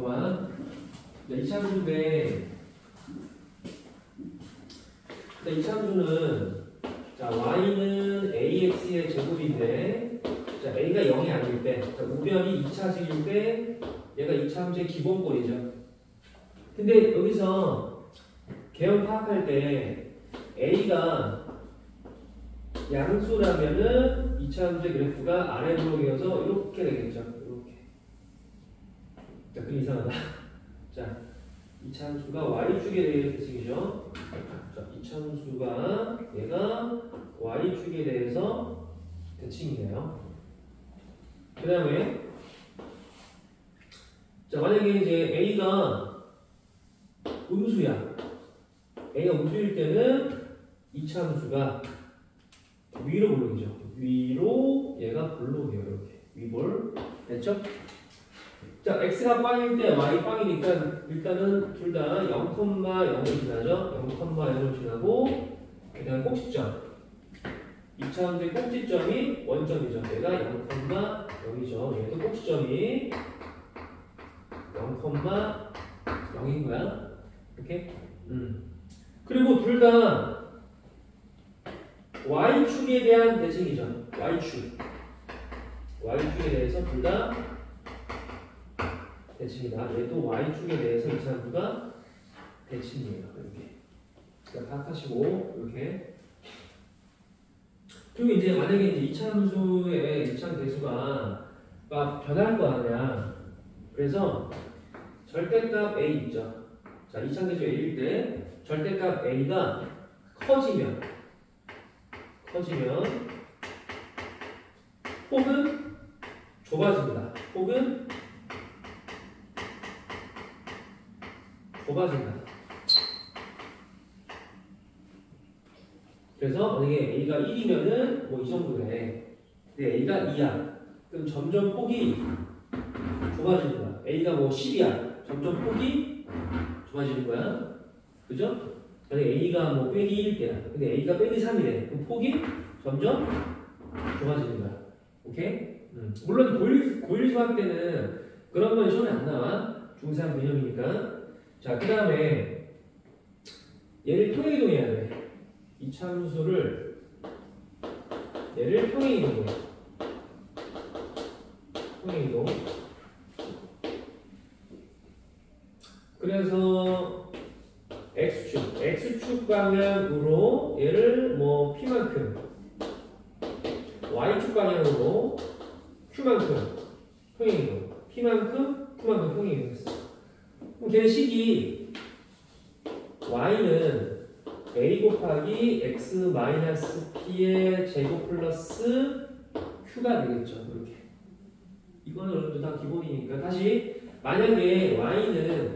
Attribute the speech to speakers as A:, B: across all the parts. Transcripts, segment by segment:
A: 봐봐. 이차함수인데, 이차함수는 자, y는 ax의 제곱인데, 자, a가 0이 아닐 때, 자, 우변이 2차식일 때, 얘가 이차함수의 기본꼴이죠. 근데 여기서 개형 파악할 때 a가 양수라면은 이차함수의 그래프가 아래 블록이어서 이렇게 되겠죠. 이렇게. 자, 그럼 이상하다. 자, 이차함수가 y축에 대해 대칭이죠. 자, 이차함수가 얘가 y축에 대해서 대칭이네요. 그 다음에 자, 만약에 이제 a가 음수야. a가 음수일 때는 이차함수가 위로 블록이죠. 위로 얘가 블록이에요. 이렇게 위볼 됐죠? 자, x가 빵일 때 y 빵이니까 일단은 둘 다 0,0을 지나죠. 0,0을 지나고 그다음 꼭지점. 이차함수의 꼭지점이 원점이죠. 얘가 0,0이죠. 얘도 꼭지점이 0,0인 거야. 이렇게. 그리고 둘 다 y축에 대한 대칭이죠. y축에 대해서 둘 다 대칭이다. 얘도 y축에 대해서 이차함수가 대칭이에요. 이렇게. 그러니까 파악하시고 이렇게. 그리고 이제 만약에 이제 이차함수의 이차함 대수가 변할 거 아니야. 그래서 절대값 a 있죠. 자, 이차함 대수 a일 때 절대값 a가 커지면 폭은 좁아집니다. 폭은 좁아진다. 그래서 만약에 a가 1이면은 뭐 이 정도 돼. 근데 a가 2야. 그럼 점점 폭이 좁아집니다. a가 뭐 10이야. 점점 폭이 좁아지는 거야. 그죠? 만약에 a가 뭐 빼기 1일 때야. 근데 a가 빼기 3이래. 그럼 폭이 점점 좁아지는 거야. 오케이? 물론 고일 수학 때는 그런 건 시험에 안 나와. 중3 개념이니까. 자, 그 다음에 얘를 평행이동해야 돼. 이차함수를 얘를 평행이동해. 평행이동. 그래서 x축 방향으로 얘를 뭐 p만큼, y축 방향으로 q만큼 평행이동. p만큼 q만큼 평행이동했어. 그럼 걔는 식이 y는 a 곱하기 x 마이너스 p의 제곱 플러스 q가 되겠죠. 이렇게. 이거는 여러분들 다 기본이니까. 다시 만약에 y는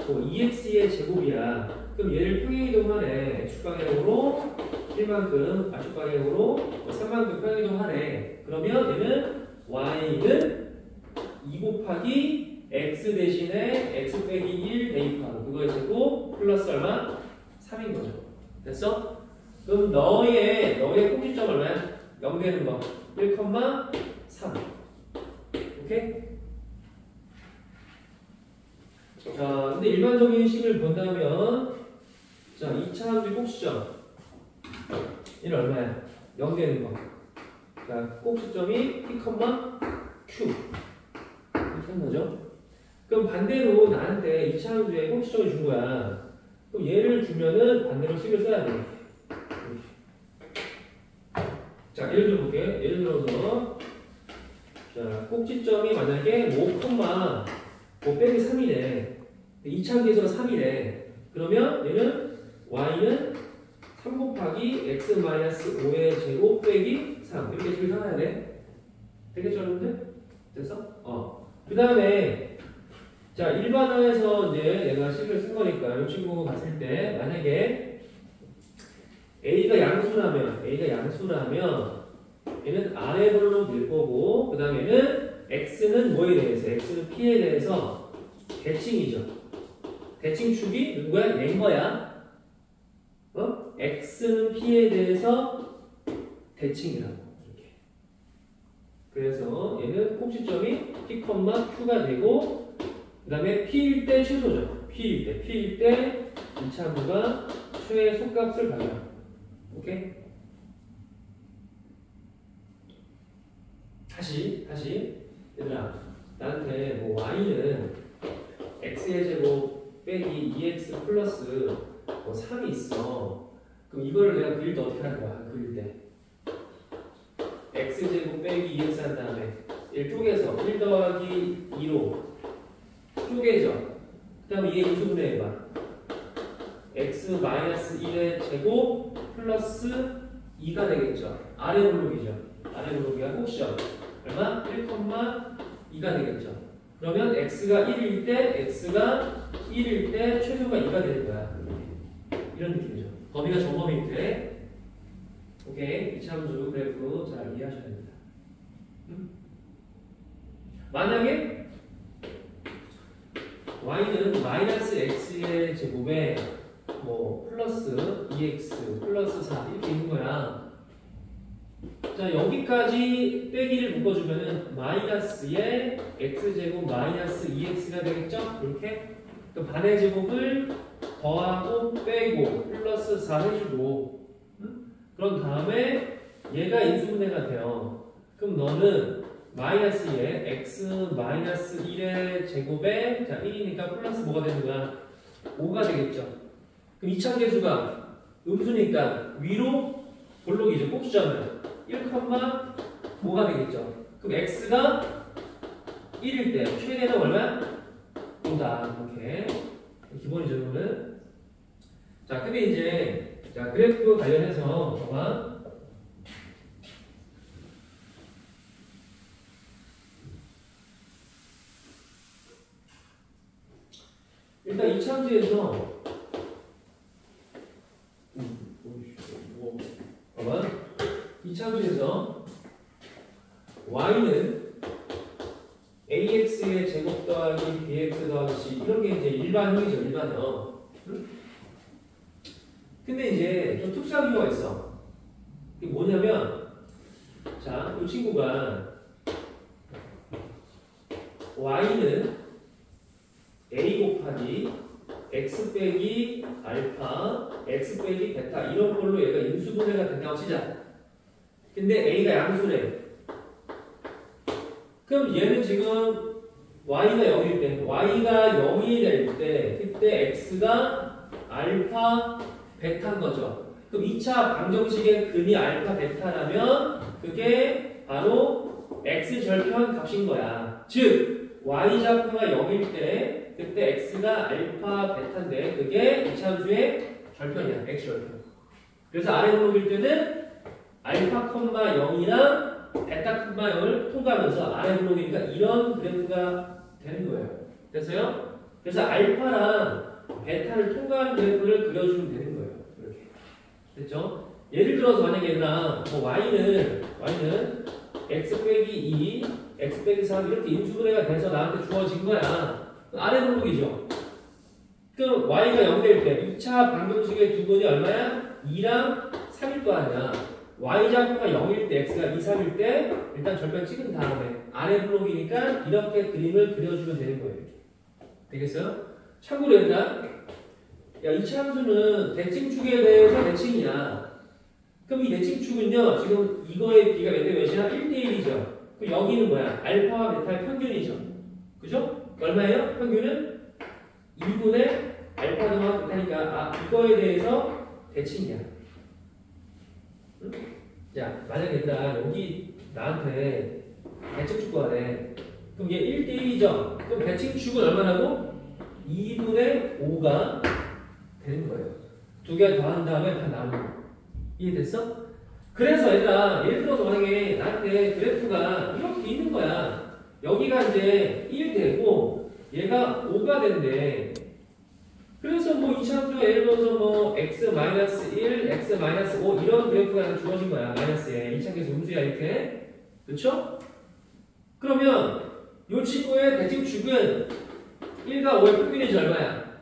A: 뭐 2x의 제곱이야. 그럼 얘를 평행이동하래. x축 방향으로 1만큼, y축 방향으로 3만큼 평행이동하래. 그러면 얘는 y는 2 곱하기 x 대신에 x 빼기 1 대입하고 그거의 제곱 플러스 얼마? 3인 거죠. 됐어? 그럼 너의 꼭지점 얼마야? 0 되는 거 1,3. 오케이? 자, 근데 일반적인 식을 본다면 자, 2차함수의 꼭지점 얘는 얼마야? 0 되는 거. 자, 꼭지점이 p, q 이렇게 한 거죠. 그럼 반대로 나한테 2차함수의 꼭지점을 준 거야. 그럼 얘를 주면은 반대로 식을 써야 돼. 자, 예를 들어 볼게. 예를 들어서 자, 꼭지점이 만약에 5, 뭐 빼기 3이래. 2차함수가 3이래. 그러면 얘는 y는 3 곱하기 x 마이너스 5의 제곱 빼기 3 이렇게 식을 써야 돼. 되겠죠, 여러분들? 됐어? 그 다음에 자, 일반화해서 이제 내가 식을 쓴 거니까 이 친구 봤을 때 만약에 a가 양수라면 얘는 아래 블록일 거고 그 다음에는 x는 뭐에 대해서? x는 p에 대해서 대칭이죠. 대칭축이 누구야? 얘인 거야. x는 p에 대해서 대칭이라고. 이렇게. 그래서 얘는 꼭지점이 p, q가 되고 그 다음에 P일 때 최소죠. P일 때 이차함수가 최소값을 가져요. 오케이? 다시 얘들아, 나한테 뭐 y는 x의 제곱 빼기 2x 플러스 뭐 3이 있어. 그럼 이거를 내가 그릴 때 어떻게 할 거야? 그릴 때 x제곱 빼기 2x 한 다음에 1 쪼개서 1 더하기 2로 쪼개져. 그 다음에 얘 인수분해 해봐. x 마이너스 1의 제곱 플러스 2가 되겠죠. 아래 블록이죠. 아래 블록이가 꼭지점. 얼마? 1,2가 되겠죠. 그러면 x가 1일 때 최소가 2가 되는 거야. 이런 느낌이죠. 범위가 정범위일 때. 오케이. 이차함수 그래프 잘 이해하셔야 됩니다. 만약에 y는 마이너스 x의 제곱에 뭐 플러스 2x 플러스 4 이렇게 있는 거야. 자, 여기까지 빼기를 묶어주면은 마이너스에 x제곱 마이너스 2x가 되겠죠? 이렇게. 그 반의 제곱을 더하고 빼고 플러스 4 해주고, 그런 다음에 얘가 인수분해가 돼요. 그럼 너는 마이너스에 x 마이너스 1의 제곱에 자 1이니까 플러스 뭐가 되는 거야? 5가 되겠죠. 그럼 이차함계수가 음수니까 위로 볼록이죠. 꼭지점은 1,5가 되겠죠. 그럼 x가 1일 때 최대는 얼마? 5다. 이렇게 기본이죠. 그러면 자, 근데 이제 자 그래프 관련해서 봐봐. 일단 이차함수에서 봐봐. 이차함수에서 y는 ax의 제곱 더하기 bx 더하기 c 이런 게 이제 일반형이죠. 일반형. 근데 이제 좀 특수한 경우가 있어. 이게 뭐냐면 자, 이 친구가 y는 a 곱하기 x 빼기 알파, x 빼기 베타 이런 걸로 얘가 인수분해가 된다고 치자. 근데 a가 양수래. 그럼 얘는 지금 y가 0일 때, y가 0이 될 때 그때 x가 알파, 베타인 거죠. 그럼 2차 방정식의 근이 알파, 베타라면 그게 바로 x 절편 값인 거야. 즉 y좌표가 0일 때 그때 x가 알파, 베타인데 그게 이차함수의 절편이야. x 절편. 그래서 아래 블록일 때는 알파, 0이랑 베타, 0을 통과하면서 아래 블록이니까 이런 그래프가 되는 거예요. 됐어요? 그래서 알파랑 베타를 통과하는 그래프를 그려주면 되는 거예요. 이렇게. 됐죠? 예를 들어서 만약에 얘들아 뭐 y는 x 빼기 2, x 빼기 3 이렇게 인수분해가 돼서 나한테 주어진 거야. 아래 블록이죠. 그럼 y가 0 될 때 2차 방정식의 두 분이 얼마야? 2랑 3일 거 아니야. y좌표가 0일 때 x가 2, 3일 때 일단 절편 찍은 다음에 아래 블록이니까 이렇게 그림을 그려주면 되는 거예요. 되겠어요? 참고로 얘들아 야, 이차함수는 대칭축에 대해서 대칭이야. 그럼 이 대칭축은요 지금 이거의 비가 몇 대 몇이야? 1대1이죠. 그럼 여기는 뭐야? 알파와 베타의 평균이죠. 그죠? 얼마예요? 평균은 2분의 알파 더하기 베타니까 이거에 대해서 대칭이야. 응? 자, 만약에 얘들아 여기 나한테 대칭축 구하래. 그럼 얘 1대1이죠. 그럼 대칭축은 얼마라고? 2분의 5가 되는 거예요. 두 개 더한 다음에 다 나누고. 이해됐어? 그래서 얘들아 예를 들어서 만약에 나한테 그래프가 이렇게 있는 거야. 여기가 이제 1 되고 얘가 5가 된대. 그래서 뭐 이차함수가 예를 들어서 뭐 x-1, x-5 이런 그래프가 주어진 거야. 마이너스에 이차함수 음수야 이렇게. 그렇죠? 그러면 이 친구의 대칭축은 1과 5의 평균이 얼마야?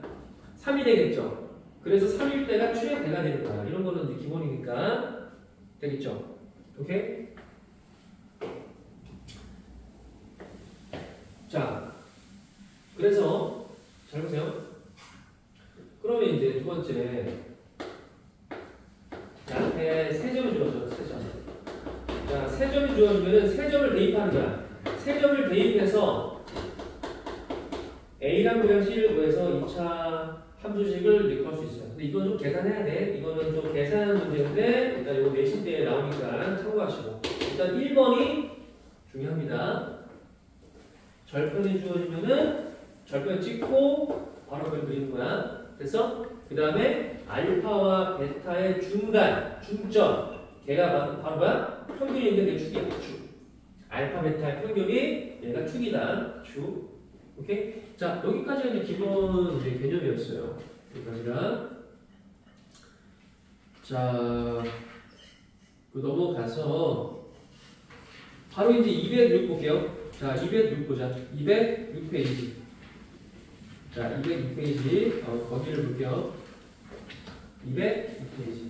A: 3이 되겠죠. 그래서 3일 때가 최대가 되는 거야. 이런 거는 이제 기본이니까 되겠죠. 오케이? 자, 그래서 잘 보세요. 그러면 이제 두 번째 나한테 세 점이 주어져. 세 점. 자, 세 점이 주어지면은 세 점을 대입하는 거야. 세 점을 대입해서 A랑 B랑 C를 구해서 2차 함수식을 이제 구할 수 있어요. 근데 이건 좀 계산해야 돼. 이거는 좀 계산하는 문제인데 일단 이거 내신 때 나오니까 참고하시고. 일단 1번이 중요합니다. 절편이 주어지면은 절편 찍고 바로 그걸 그리는 거야. 그래서 그 다음에 알파와 베타의 중간, 중점. 걔가 바로 뭐야? 평균인데 그게 축이야, 축. 알파, 베타의 평균이 얘가 축이다, 축. 오케이? 자, 여기까지가 이제 기본 이제 개념이었어요. 여기까지가. 자, 그 넘어가서 바로 이제 206 볼게요. 자, 206 보자. 206페이지. 자, 206페이지. 거기를 볼게요. 206페이지.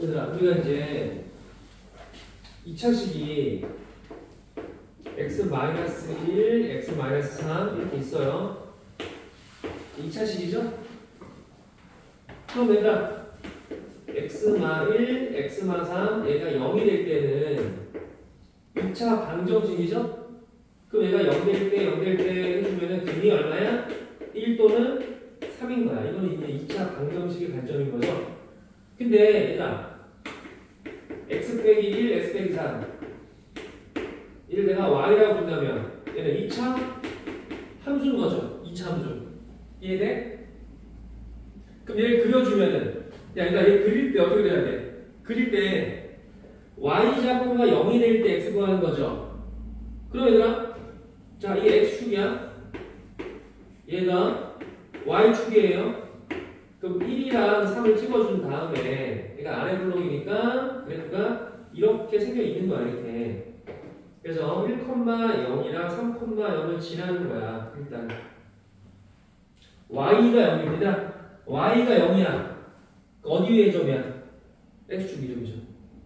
A: 얘들아, 우리가 이제 2차식이 x-1, x-3 이렇게 있어요. 2차식이죠? 그럼 얘가 x-1, x-3 얘가 0이 될 때는 2차 방정식이죠? 그럼 얘가 0 될 때, 0 될 때 해주면은 근이 얼마야? 1 또는 3인 거야. 이거는 이제 2차 방정식의 관점인 거죠? 근데 얘들아 x 빼기 1, x 빼기 3 이를 내가 y라고 본다면 얘는 2차 함수인 거죠. 2차 함수. 이해돼? 그럼 얘를 그려주면은 그러니까 얘 그릴 때 어떻게 돼야 돼? 그릴 때 y좌표가 0이 될 때 x 구하는 거죠. 그럼 얘들아 자, 이게 x축이야. 얘가 y축이에요. 그럼 1이랑 3을 찍어준 다음에 얘가 아래 블록이니까 그래프가 이렇게 생겨 있는 거야. 이렇게. 그래서 1,0이랑 3,0을 지나는 거야. 일단 y가 0입니다. y가 0이야. 어디 위의 점이야? x축 이점이죠.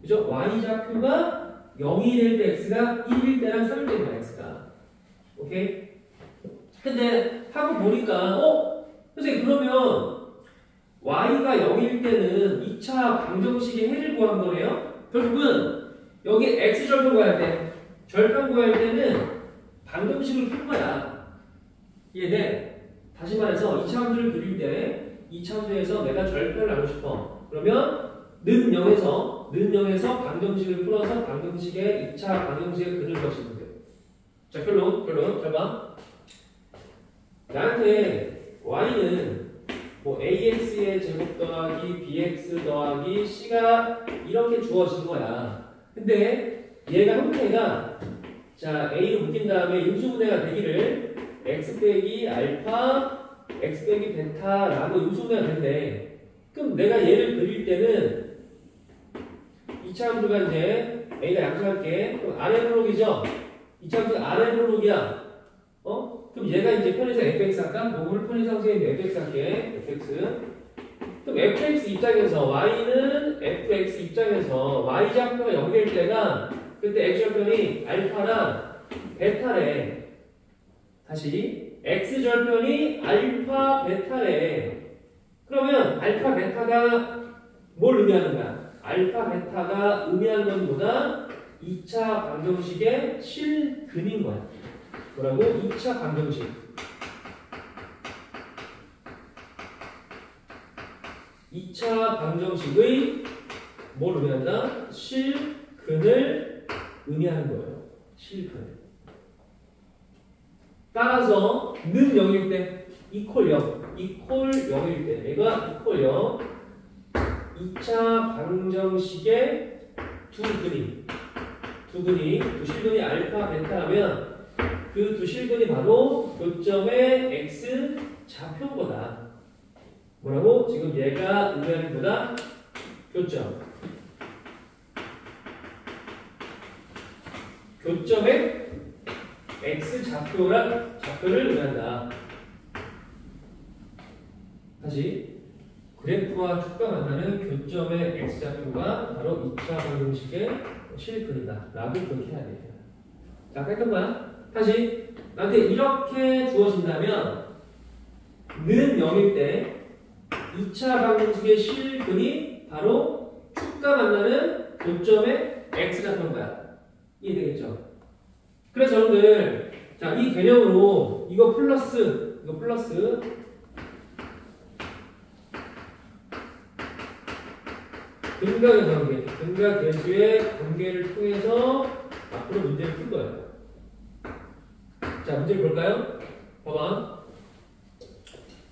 A: 그죠? y좌표가 0이 될 때 x가 1일 때랑 3일 때인 거야. x가. 오케이? 근데 하고 보니까 선생님 그러면 y가 0일 때는 2차 방정식의 해를 구한 거네요? 결국은 여기 x절편 구할 때 절편 구할 때는 방정식을 푼 거야. 이해돼? 다시 말해서 2차 함수를 그릴 때 2차 함수에서 내가 절편을 하고 싶어. 그러면 는 0에서 방정식을 풀어서 방정식의 2차 방정식의 근을 구하시면 돼요. 자, 결론. 잘 봐. 나한테 y는 뭐 ax의 제곱 더하기 bx 더하기 c가 이렇게 주어진 거야. 근데 얘가 형태가 자 a로 묶인 다음에 임수분해가 되기를 x 빼기 알파 x 빼기 베타라고 임수분해가 된대. 그럼 내가 얘를 그릴 때는 2차 함수가 이제 a가 양수할게. 그럼 아래 블록이죠? 2차 함수가 아래 블록이야. 그럼 얘가 이제 편의상 fx 할까? 요걸 편의상 선생님이 fx 할게. fx. 그럼 fx 입장에서 y는 fx 입장에서 y좌표가 0 될 때가 그때 x절편이 알파랑 베타래. 다시 x절편이 알파 베타래. 그러면 알파 베타가 뭘 의미하는 거야? 알파 베타가 의미하는 것보다 2차 방정식의 실근인 거야. 뭐라고? 2차 방정식. 2차 방정식의 뭘 의미한다? 실근을 의미하는 거예요. 실근. 따라서 는 0일 때 이퀄 0. 이퀄 0일 때 얘가 이퀄 0. 2차 방정식의 두 실근이 알파 베타라면 그 두 실근이 바로 교점의 x 좌표인 거다. 뭐라고? 지금 얘가 의미하는 거다. 교점의 X좌표를 의미한다. 다시 그래프와 축과 만나는 교점의 X좌표가 바로 2차 방정식의 실근이다 라고 그렇게 해야 돼요. 자, 뺐던 거야. 다시 나한테 이렇게 주어진다면 는 0일 때 2차 방정식의 실근이 바로 축과 만나는 교점의 X좌표인 거야. 이해되겠죠? 그래서 여러분들 자, 이 개념으로 이거 플러스 근각의 관계, 근각 계수의 관계를 통해서 앞으로 문제를 풀 거예요. 자, 문제를 볼까요? 봐봐.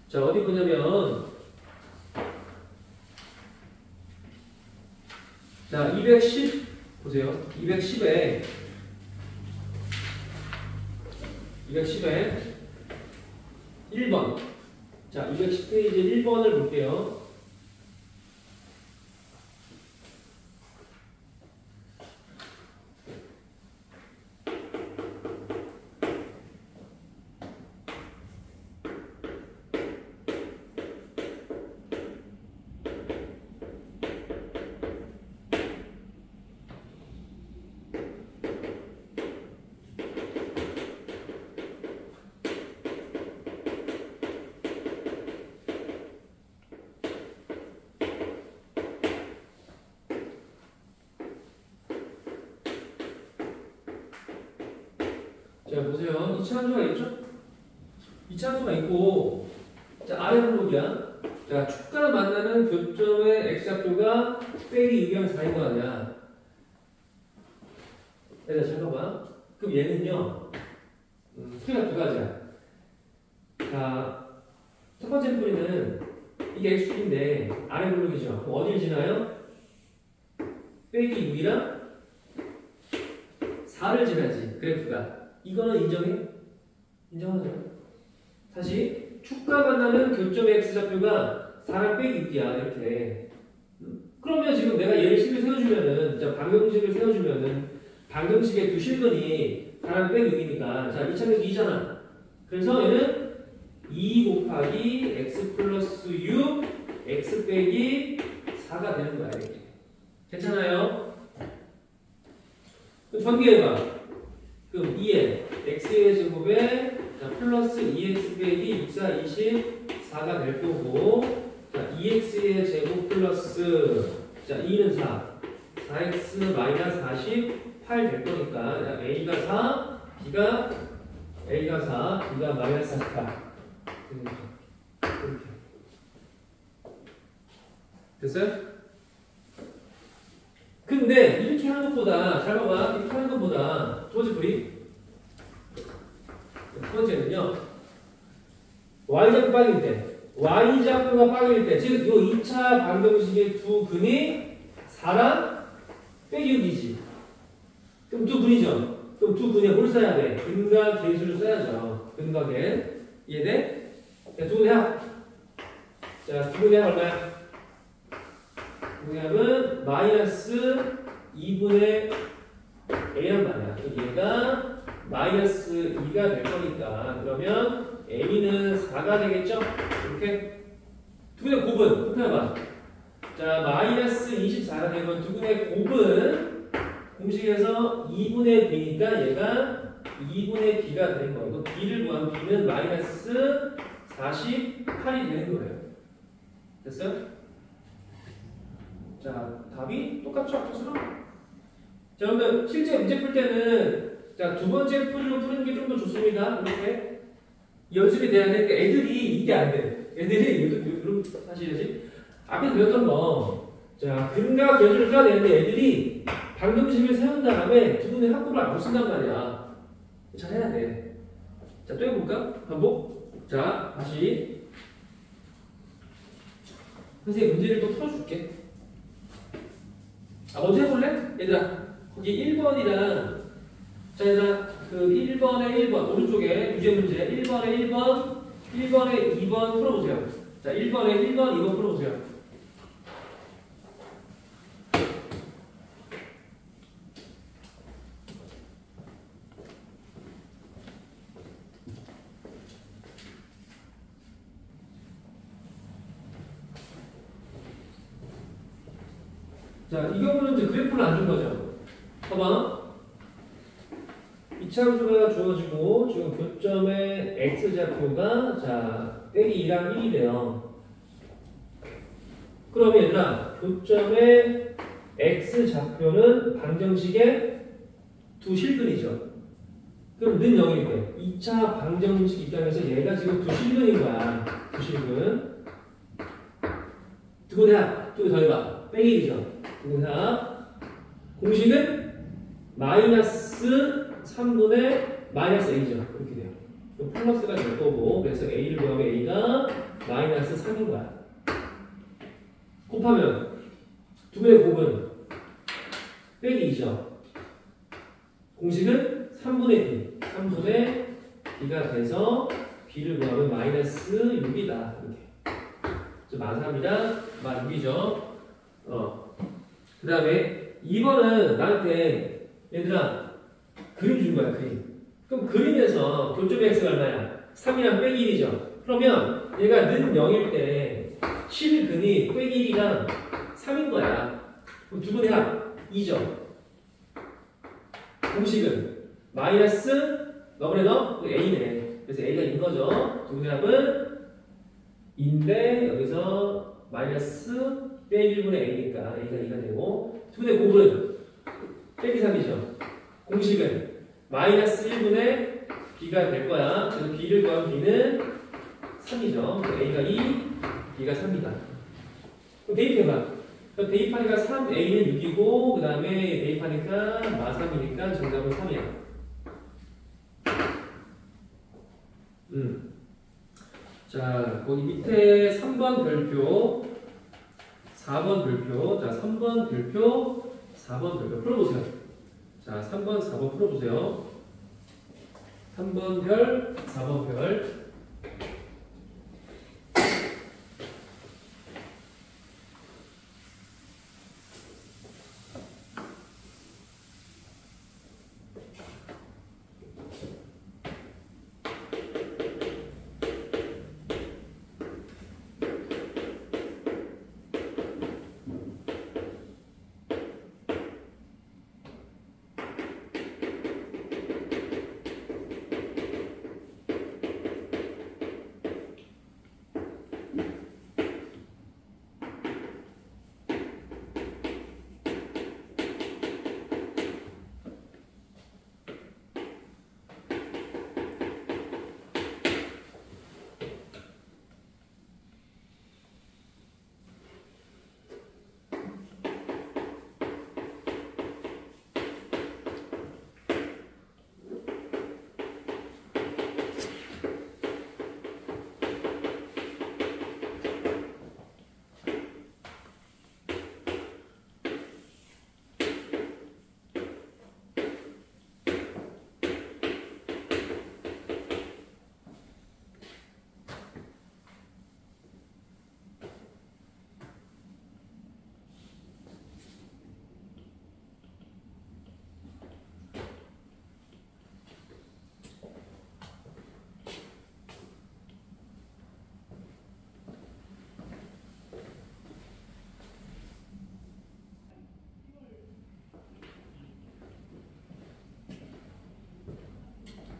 A: 자, 어디 보냐면 자, 210 보세요. 210에 1번. 자, 210페이지 1번을 볼게요. 자, 보세요. 2차 함수가 있죠? 2차 함수가 있고, 자, 아래 블록이야. 자, 축과 만나는 교점의 X좌표가 빼기 유경 4인 거 아니야. 자, 잠깐만. 그럼 얘는요, 풀이가 두 가지야. 자, 첫 번째 풀이는 이게 X축인데, 아래 블록이죠. 그럼 어딜 지나요? 빼기 6이랑 4를 지나지, 그래프가. 이거는 인정해? 인정하죠? 다시 축과 만나는 교점의 X좌표가 4랑 빼기 6이야 이렇게. 그러면 지금 내가 얘를 식을 세워주면은 자, 방정식을 세워주면은 방정식의 두 실근이 4랑 빼기 6이니까 자, 2차계수 2잖아. 그래서 얘는 2 곱하기 X 플러스 6 X 빼기 4가 되는 거야 이렇게. 괜찮아요? 그럼 전개해봐. 그럼 2에 x의 제곱에 자, 플러스 2x 빼기 6, 4, 24가 될 거고 자, 2x의 제곱 플러스 자, 2는 4 4x 마이너스 48 될 거니까 자, a가 4, b가 마이너스 48 이렇게 됐어요? 근데 이렇게 하는 것보다 잘 봐봐. 이렇게 하는 것보다 두 번째 풀이 두 번째는요 y좌표 빠질 때 y좌표가 빠질 때 즉 이 2차 방정식의 두 근이 4랑 빼기 6이지. 그럼 두 근이죠. 그럼 두 근에 뭘 써야 돼? 근각 계수를 써야죠. 근각에 이해돼? 자, 두 근의 합. 자, 두 근의 합 얼마야? 합은 마이너스 2분의 a란 말이야. 얘가 마이너스 2가 될 거니까 그러면 a는 4가 되겠죠? 이렇게 두 분의 곱은 곱해봐. 자, 마이너스 24가 되면 두 분의 곱은 공식에서 2분의 b니까 얘가 2분의 b가 되는 거고 b를 구하면 b는 마이너스 48이 되는 거예요. 됐어요? 자, 답이 똑같죠? 앞으로? 자, 그러면 실제 문제 풀 때는 자, 두 번째 풀이로 푸는 게 좀 더 좋습니다. 이렇게 연습이 돼야 되니까 애들이 이게 안 돼. 애들이 이런 사실이지. 앞에 배웠던 거. 자, 근각 계수를 써야 되는데 애들이 방정식을 세운 다음에 두 분의 합법을 못 쓴단 말이야. 잘 해야 돼. 자, 또 해볼까? 반복. 자, 다시. 선생님 문제를 또 풀어줄게. 먼저 해볼래? 얘들아, 거기 1번이랑, 자, 얘들아, 그 1번에 1번, 오른쪽에 유제 문제, 1번에 1번, 1번에 2번 풀어보세요. 자, 1번에 1번, 2번 풀어보세요. 자, 이 경우는 이제 그래프를 안 준 거죠. 봐봐. 이차함수가 주어지고 지금 교점의 x좌표가 자 빼기 2랑 1이래요. 그럼 얘들아 교점의 x좌표는 방정식의 두 실근이죠. 그럼 는 0일 때 2차 방정식 입장에서 얘가 지금 두 실근인 거야. 두 실근. 두분의 두 개 더 해봐. 빼기 1이죠. 두분의 합. 공식은 마이너스 3분의 마이너스 a죠. 이렇게 돼요. 플러스가 될 거고, 그래서 a를 구하면 a가 마이너스 3인 거야. 곱하면 두 개의 곱은 빼기 2죠. 공식은 3분의 b, 3분의 b가 돼서 b를 구하면 마이너스 6이다. 이렇게. 마삼이랑 마 6이죠. 그 다음에 2번은 나한테 얘들아 그림 준 거야, 그림. 그럼 그림에서 교점의 x가 얼마야? 3이랑 빼기 1이죠. 그러면 얘가 는 0일 때 실근이 빼기 1이랑 3인 거야. 그럼 두 분의 합 2죠. 공식은 마이너스 너브레 너 a네. 그래서 a가 인 거죠. 두 분의 합은 인데 여기서 마이너스 빼기 1분의 a니까 a가 2가 되고 두 분의 곱은 빼기 3이죠. 공식은 마이너스 1분의 b가 될 거야. 그래서 b를 구하면 b는 3이죠. a가 2, b가 3이다. 그럼 대입해봐. 대입하니까 3a는 6이고 그 다음에 대입하니까 마3이니까 정답은 3이야. 자, 거기 밑에 3번 별표, 4번 별표, 자 3번 별표, 4번 별표 풀어보세요. 자 3번, 4번 풀어보세요. 3번 별, 4번 별.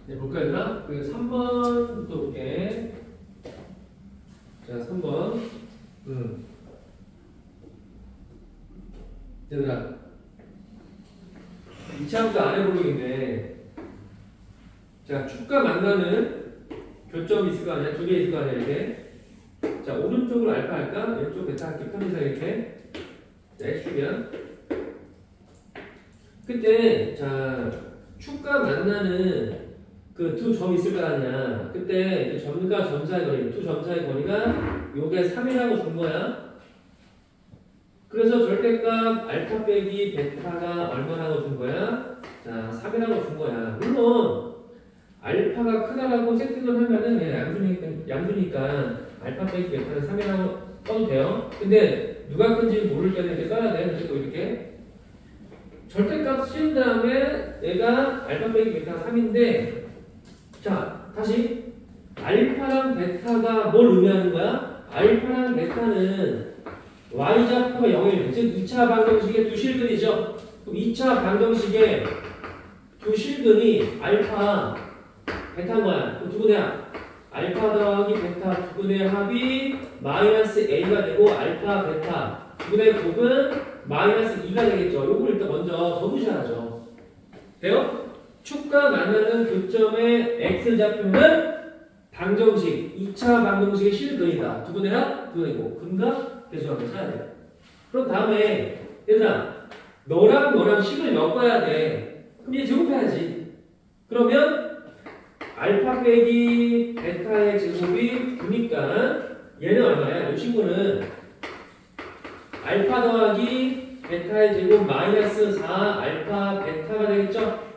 A: 네, 볼까요, 얘들아? 그 3번 또 볼게. 자, 3번. 얘들아. 2차함수 아래 부분인데, 자, 축과 만나는 교점이 있을 거 아니야? 두 개 있을 거 아니야, 이렇게? 자, 오른쪽으로 알파 할까? 왼쪽 베타 할게. 편의상 이렇게. 자, x축이야. 그때, 자, 축과 만나는 그 두 점 있을 거 아니야. 그때 점과 점 사이 거리, 두 점 사이 거리가 요게 3이라고 준 거야. 그래서 절대값 알파 빼기 베타가 얼마라고 준 거야? 자, 3이라고 준 거야. 물론 알파가 크다라고 세팅을 하면은 그냥 양수니까 알파 빼기 베타는 3이라고 써도 돼요. 근데 누가 큰지 모를 때는 이렇게 써야 돼. 그래서 이렇게 절대값 씌운 다음에 얘가 알파 빼기 베타가 3인데 자, 다시 알파랑 베타가 뭘 의미하는 거야? 알파랑 베타는 y좌표가 0일 즉 2차 방정식의 두 실근이죠. 그럼 2차 방정식의 두 실근이 알파 베타인 거야. 그럼 두분의 합 알파 더하기 베타 두분의 합이 마이너스 a가 되고 알파 베타 두분의 곱은 마이너스 2가 되겠죠. 요걸 일단 먼저 적으셔야죠. 돼요? 축과 만나는 교점의 x좌표는 방정식 2차 방정식의 실근이다. 두분의 합 두분의 곱 근과 계수하면 써야 돼요. 그럼 다음에 얘들아 너랑 식을 엮어야 돼. 그럼 얘 제곱해야지. 그러면 알파 빼기 베타의 제곱이 9니까 얘는 얼마야? 이 친구는 알파 더하기 베타의 제곱 마이너스 4 알파 베타가 되겠죠?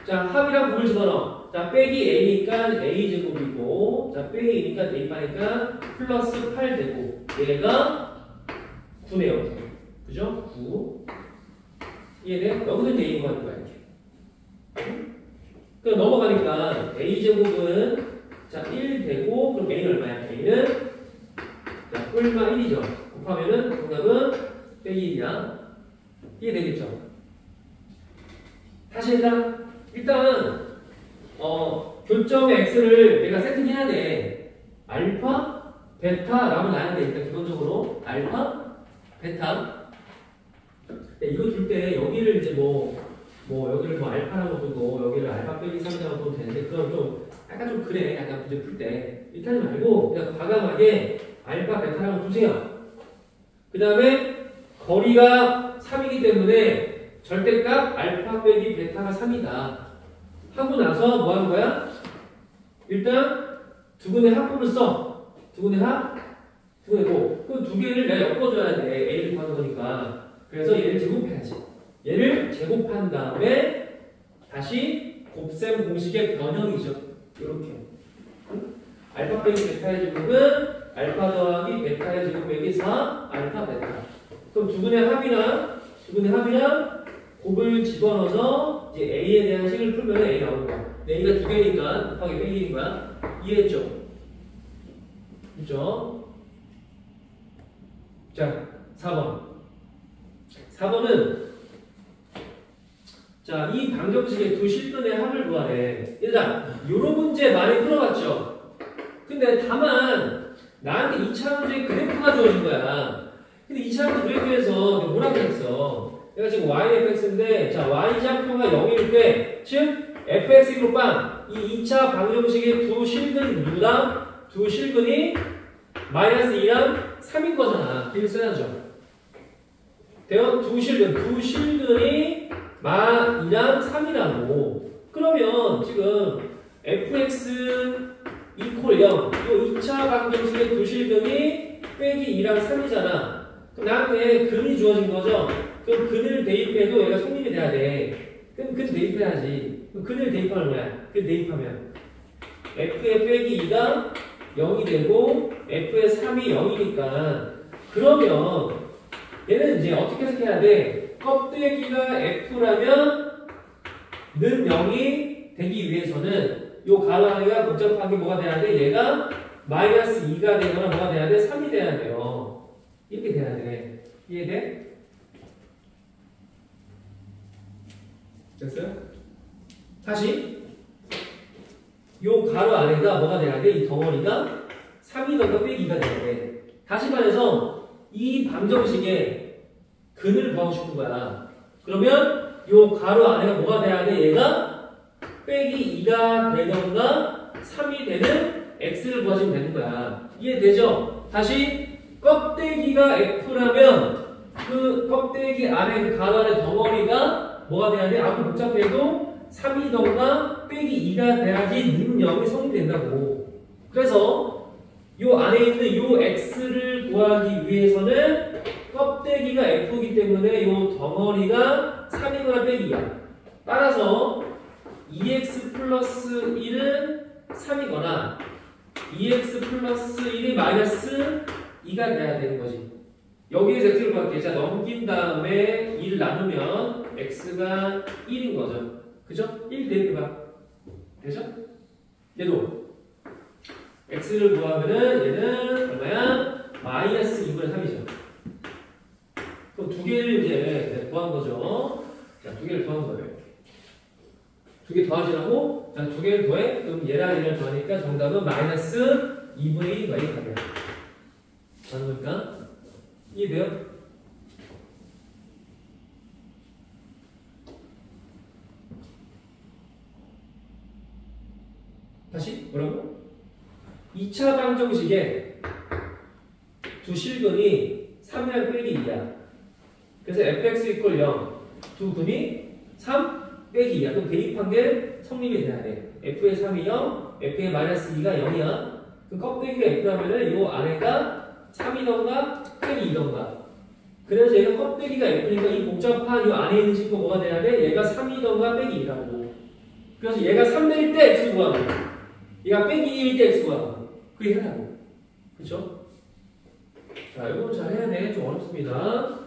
A: 자 합이랑 곱을 집어넣어. 자 빼기 a니까 a 제곱이고 자 빼기 a니까 대입하니까 플러스 8 되고 얘가 9네요. 그죠? 9 이해돼? 여기서 이제 a가 하는 거야 이렇게. 그럼 넘어가니까 a제곱은 자 1 되고 그럼 a는 얼마야? a는 자 뿔마 1이죠. 곱하면은 정답은 빼기 1이야. 이해되겠죠? 다시 일단 교점 x를 내가 세팅해야 돼. 알파 베타라고 나야 돼. 일단 기본적으로 알파 베타. 이거 줄 때 여기를 이제 여기를 알파라고 두고 여기를 알파 빼기 3이라고 두면 되는데 그건 좀 약간 좀 그래. 약간 문제 풀 때 이렇게 하지 말고 그냥 과감하게 알파 베타라고 두세요. 그 다음에 거리가 3이기 때문에 절대값 알파 빼기 베타가 3이다 하고 나서 뭐 하는 거야? 일단 두분의 합분을 써. 두분의 합, 두분의 곱. 그 두 개를 내가 엮어줘야 돼. a를 구하는 거니까. 그래서 얘를 제곱해야지. 얘를 제곱한 다음에 다시 곱셈 공식의 변형이죠. 이렇게. 알파 빼기 베타의 제곱은 알파 더하기 베타의 제곱 빼기 4 알파 베타. 그럼 두분의 합이랑 곱을 집어넣어서 이제 a에 대한 식을 풀면 a 나오는 거야. a가 두 개니까 곱하기 빼기인 거야. 이해했죠? 그죠? 자, 4번. 4번은 자, 이 방정식의 두 실근의 합을 구하래. 일단 요런 문제 많이 풀어봤죠? 근데 다만 나한테 2차 문제의 그래프가 주어진 거야. 근데 2차 문제 그래프에서 뭐라고 했어? 내가 지금 yfx인데 자 y좌표가 0일 때 즉 fx 곱빵 이 2차 방정식의 두 실근이 누구다? 두 실근이 마이너스 2랑 3인 거잖아. 이렇게 써야죠. 대원 두 실근이 마 2랑 3이라고. 그러면 지금 fx 이퀄 0 이 2차 방정식의 두 실근이 빼기 2랑 3이잖아. 그럼 나한테 근이 주어진 거죠. 그럼 근을 대입해도 얘가 성립이 돼야 돼. 그럼 근 대입해야지. 그럼 근을 대입하는 거야. 근 대입하면 f의 빼기 2가 0이 되고 f의 3이 0이니까 그러면 얘는 이제 어떻게 해석해야 돼? 껍데기가 f라면 는 0이 되기 위해서는 요 가로 안에가 복잡한 게 뭐가 돼야 돼? 얘가 마이너스 2가 되거나 뭐가 돼야 돼? 3이 돼야 돼요. 이렇게 돼야 돼. 이해돼? 됐어요? 다시 요 가로 안에가 뭐가 돼야 돼? 이 덩어리가 3이던가 빼기 2가 돼야 돼. 다시 말해서 이 방정식에 근을 구하고 싶은 거야. 그러면 요 가로 안에가 뭐가 돼야 돼? 얘가 빼기 2가 되던가 3이 되는 x를 구하시면 되는 거야. 이해되죠? 다시 껍데기가 f라면 그 껍데기 안에 그 가로 안에 덩어리가 뭐가 돼야 돼? 아무리 복잡해도 3이던가 빼기 2가 돼야지 능력이 성립된다고. 그래서 요 안에 있는 요 x를 구하기 위해서는 껍데기가 f이기 때문에 요 덩어리가 3이거나 빼기 2야. 따라서 2x 플러스 1은 3이거나 2x 플러스 1이 마이너스 2가 돼야 되는 거지. 여기에서 x를 구할게. 자, 넘긴 다음에 2를 나누면 x가 1인 거죠. 그죠? 1 대입해봐. 되죠? 얘도 x를 구하면은 얘는 얼마야? 마이너스 2분의 3이죠. 그럼 두 개를 이제 더한 거죠. 자, 두 개를 더한 거예요. 두 개 더하지라고? 자, 두 개를 더해? 그럼 얘랑 얘를 더하니까 정답은 마이너스 2분의 1이 답이야. 하는 거니까. 이해돼요? 다시 뭐라고? 2차 방정식에 두 실근이 3이랑 빼기 2야. 그래서 fx 이퀄 0, 두 근이 3 빼기 2야. 그럼 대입한 게 성립이 돼야 돼. f의 3이 0, f의 마이너스 2가 0이야. 그럼 껍데기가 f라면은 이 안에가 3이던가 빼기 2던가. 그래서 얘가 껍데기가 f니까 이 복잡한 이 안에 있는 식구 뭐가 돼야 돼? 얘가 3이던가 빼기 2라고. 그래서 얘가 3 내릴 때 x 구하고, 얘가 빼기 2일 때 x 구하고. 그게 해라고. 그쵸? 자, 이거는 잘 해야 돼. 좀 어렵습니다.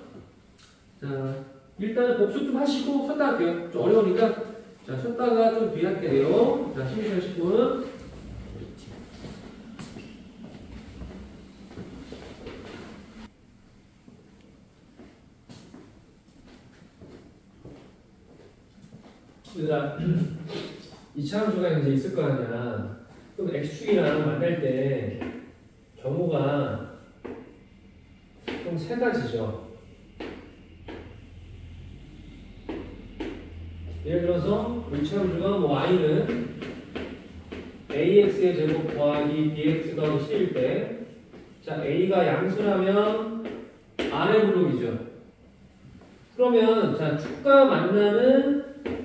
A: 자, 일단은 복습 좀 하시고 쉬었다 할게요. 좀 어려우니까. 자, 쉬었다가 좀 뒤에 할게요. 자, 심리상 10분. 얘들아, 이차함수가 이제 있을 거 아니야. 그럼 x축이랑 만날 때 경우가 총 세 가지죠. 예를 들어서 이차함수가 뭐 y는 ax의 제곱 더하기 bx 더하기 c일 때, 자 a가 양수라면 r의 블록이죠. 그러면 자 축과 만나는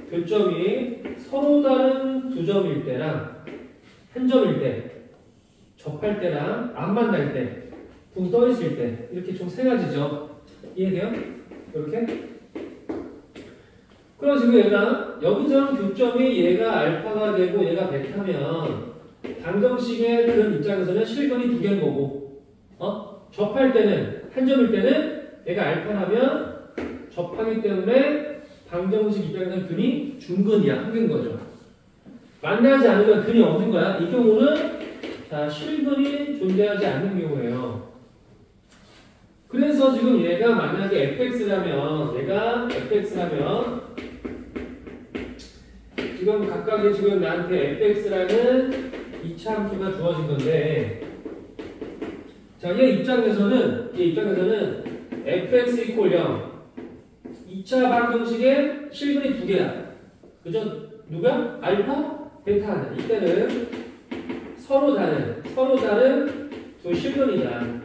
A: 교점이 서로 다른 두 점일 때랑 한 점일 때, 접할 때랑 안 만날 때, 붕 떠 있을 때, 이렇게 총 세 가지죠. 이해돼요? 이렇게? 그럼 지금 얘가 여기서 교점이 얘가 알파가 되고 얘가 베타면 방정식의 그런 입장에서는 실근이 두 개인 거고, 접할 때는 한 점일 때는 얘가 알파라면 접하기 때문에 방정식 입장에서는 근이 중근이야. 한 개인 거죠. 만나지 않으면 근이 없는 거야. 이 경우는 자 실근이 존재하지 않는 경우예요. 그래서 지금 얘가 만약에 fx라면 지금 각각의 지금 나한테 fx라는 2차 함수가 주어진 건데, 자 얘 입장에서는 fx 이퀄 0 2차 방정식에 실근이 두 개야. 그죠? 누가? 알파? 베타. 이때는 서로 다른 두 실근이다.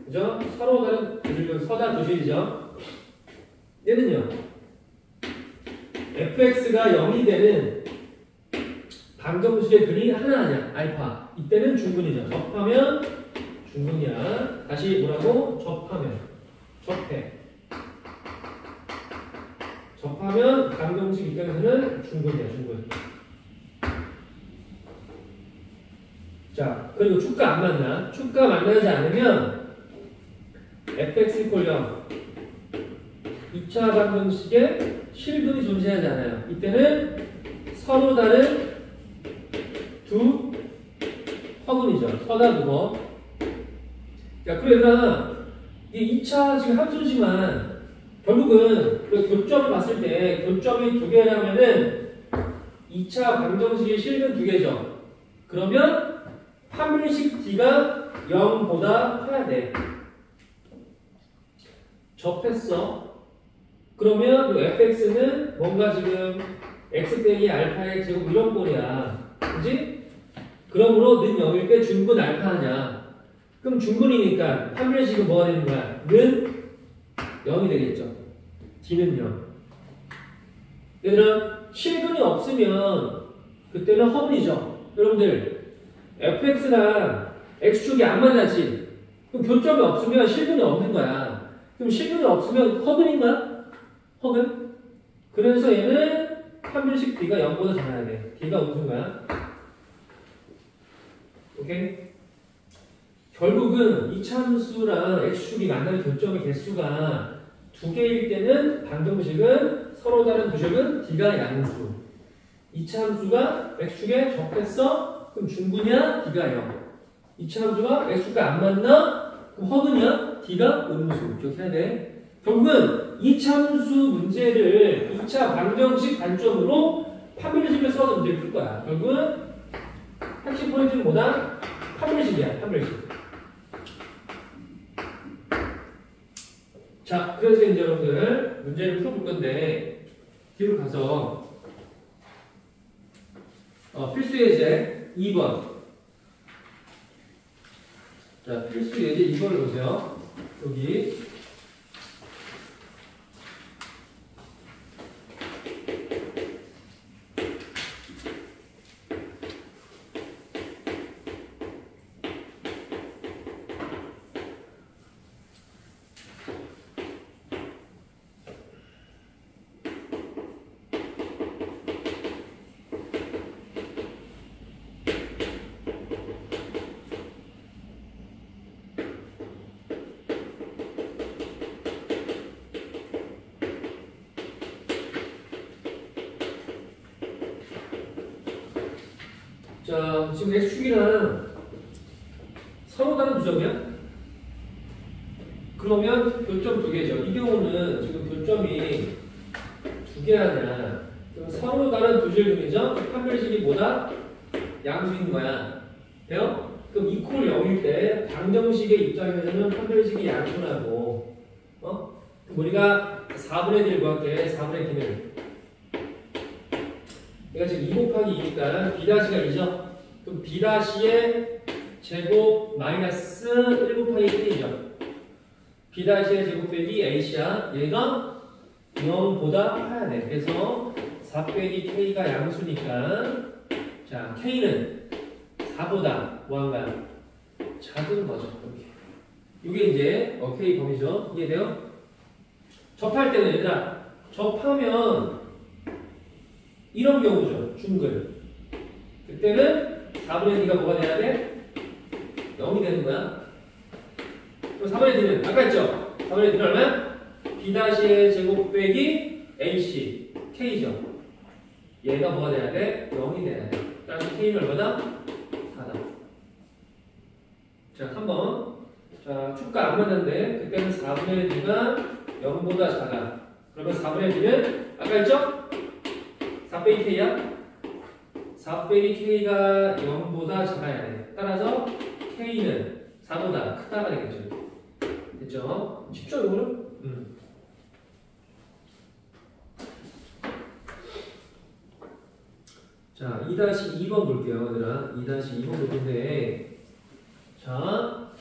A: 그죠? 서로 다른 두 실근, 서다 두 실이죠. 얘는요, fx가 0이 되는 방정식의 근이 하나냐, 알파. 이때는 중근이죠. 접하면 중근이야. 다시 뭐라고? 접하면 방정식 입장에서는 중근이야, 중근. 자, 그리고 축가 안 만나. 축가 만나지 않으면 fx 이퀄 0 2차 방정식에 실근이 존재하지 않아요. 이때는 서로 다른 두 허근이죠. 서다 두 거. 자, 그러니까 이 2차 지금 함수지만 결국은 그 교점을 봤을 때 교점이 두 개라면은 2차 방정식의 실근 두 개죠. 그러면 판별식 D가 0보다 커야 돼. 접했어. 그러면 이 fx는 뭔가 지금 x 빼기 알파의 제곱 이런 꼴이야. 그지? 그러므로 는 0일 때 중근 알파냐. 그럼 중근이니까 판별식은 뭐가 되는 거야? 는 0이 되겠죠. D는 0. 얘들아, 실근이 없으면 그때는 허분이죠. 여러분들, fx랑 x축이 안 만나지. 그럼 교점이 없으면 실근이 없는 거야. 그럼 실근이 없으면 허근인가? 허근? 그래서 얘는 판별식 D가 0보다 작아야 돼. D가 무슨 거야? 오케이? 결국은 이차함수랑 x축이 만나는 교점의 개수가 두 개일 때는 방정식은 서로 다른 두 식은 D가 양수. 이차함수가 x축에 접했어? 그럼 중근이야? D가 0. 이차함수가 x축과 안 만나? 그럼 허근이야? D가 음수. 기억해야 돼. 결국은 이차함수 문제를 2차 방정식 관점으로 판별식을 써서 문제를 풀 거야. 결국은 핵심 포인트는 뭐다? 판별식이야. 판별식. 자, 그래서 이제 여러분들 문제를 풀어볼 건데 뒤로 가서 필수 예제 2번. 자, 필수 예제 2번을 보세요. 여기 자, 지금 x축이랑 서로 다른 두 점이야? 그러면 교점 두 개죠. 이 경우는 지금 교점이 두 개 아니야. 그럼 서로 다른 두 줄 중이죠? 판별식이 뭐다? 양수인 거야. 돼요? 그럼 이퀄 0일 때 방정식의 입장에서는 판별식이 양수라고. 그럼 우리가 4분의 1 구할게. 4분의 D는 얘가 지금 2 곱하기 2니까 B'가 2죠? 그럼 B'의 제곱 마이너스 1 곱하기 1이죠. B'의 제곱 빼기 H야. 얘가 0보다 커야 돼. 그래서 4 빼기 K가 양수니까 자, K는 4보다 뭐한가요? 작은 거죠. 이게 이제 K 범위죠. 이해돼요? 접할 때는 얘들아, 접하면 이런 경우죠. 중글. 그때는 4분의 D가 뭐가 돼야 돼? 0이 되는 거야. 그럼 4분의 D는 아까 했죠? 4분의 D는 얼마야? B'의 제곱 빼기 AC K죠. 얘가 뭐가 돼야 돼? 0이 돼야 돼. 따라서 K는 얼마다? 4다. 자, 한번. 자, 축가 안 맞는데 그때는 4분의 D가 0보다 작아. 그러면 4분의 D는 아까 했죠? 4 빼기 K야? 4 빼기 K가 0보다 작아야 돼. 따라서 K는 4보다 크다가 되겠죠. 됐죠? 쉽죠, 이거는? 자, 2-2번 볼게요, 얘들아. 2-2번 볼 텐데. 자,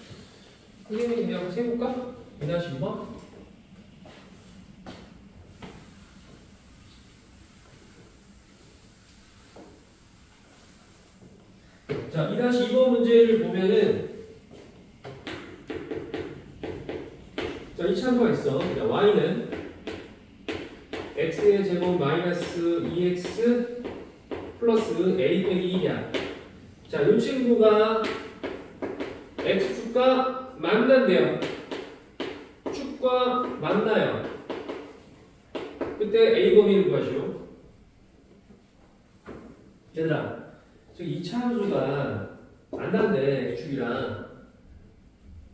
A: 선생님이 그냥 세볼까? 2-2번? 자, 2-2번 문제를 보면은 자, 이 참고가 있어. 자, y는 x의 제곱 마이너스 2x 플러스 a 빼기 1이야. 자, 이 친구가 x축과 만난대요. 축과 만나요. 그때 a 범위를 구하시오. 얘들아, 저기 2차 함수가 만난대, 축이랑.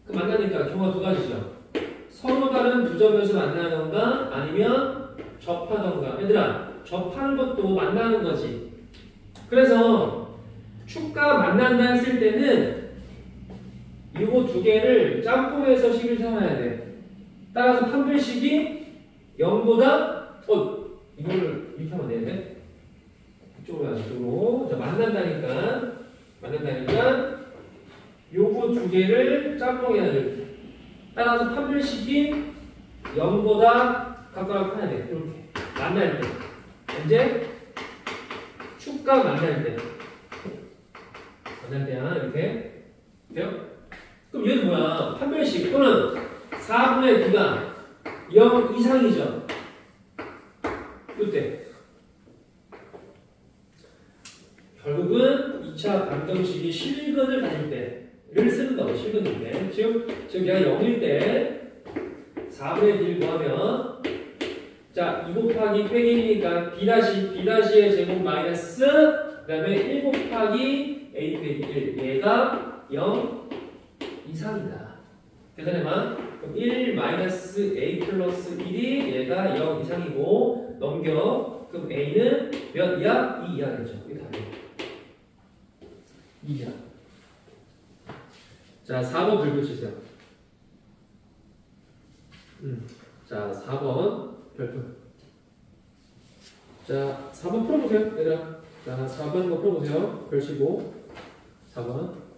A: 그 만나니까 경우가 두 가지죠. 서로 다른 두 점에서 만나던가 아니면 접하던가. 얘들아, 접하는 것도 만나는 거지. 그래서 축과 만난다 했을 때는 이거 두 개를 짬뽕해서 식을 삼아야 돼. 따라서 판별식이 0보다 이거를 이렇게 하면 되는데 이쪽으로 가서 이쪽으로. 자, 만난다니까 요거 두 개를 짬뽕해야 돼. 따라서 판별식이 0보다 가까이 커야 돼. 이렇게 만날 때. 이제 축과 만날 때야. 이렇게 돼요? 그럼 얘는 뭐야? 판별식 또는 4분의 D가 0 이상이죠. 이때 결국은 2차 방정식이 실근을 가질 때를 쓰는 거고, 실근일 때. 지금 얘가 0일 때 4분의 D를 구하면 자, 2 곱하기 빼기 1이니까 B'의 제곱 마이너스 그 다음에 1 곱하기 A 빼기 1. 얘가 0 이상이다. 계산해봐. 그럼 1 마이너스 a 플러스 1이 얘가 0 이상이고 넘겨. 그럼 a는 몇 이하? 2 이하겠죠. 이게 답이에요. 2 이하. 자, 4번 별표 치세요. 자, 4번 별표. 자, 4번 풀어보세요, 얘들아. 자, 4번 한번 풀어보세요. 별 치고. 4번.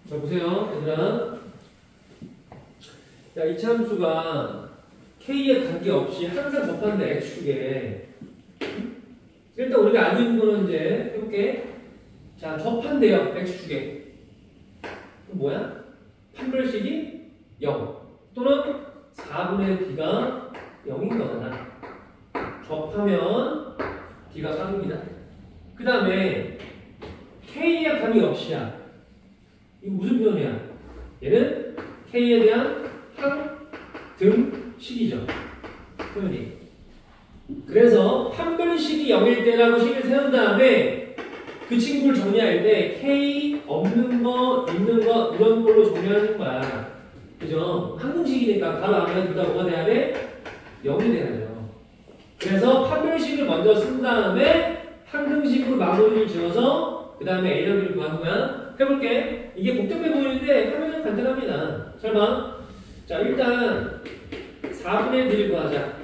A: 자, 보세요, 얘들아. 자, 이차함수가 k에 관계없이 항상 접하는데 x축에. 일단 우리가 알고 있는 거는 이제 해볼게. 자, 접한대요, x축에. 그럼 뭐야? 판별식이 0 또는 4분의 b가 0인 거잖아. 접하면 b가 4입니다. 그 다음에 k에 관계없이야. 이거 무슨 표현이야? 얘는 k에 대한 항등식이죠. 표현이. 그래서 판별식이 0일 때라고 식을 세운 다음에 그 친구를 정리할 때 k 없는 거, 있는 거 이런 걸로 정리하는 거야. 그죠? 항등식이니까 가로 안에 둘 다 뭐가 돼야 돼? 0이 돼야죠. 그래서 판별식을 먼저 쓴 다음에 항등식으로 마무리를 지어서 그 다음에 A랑 B를 구하는 거야. 해볼게. 이게 복잡해 보이는데 하면 간단합니다. 설마. 자, 일단 4분의 1을 구하자.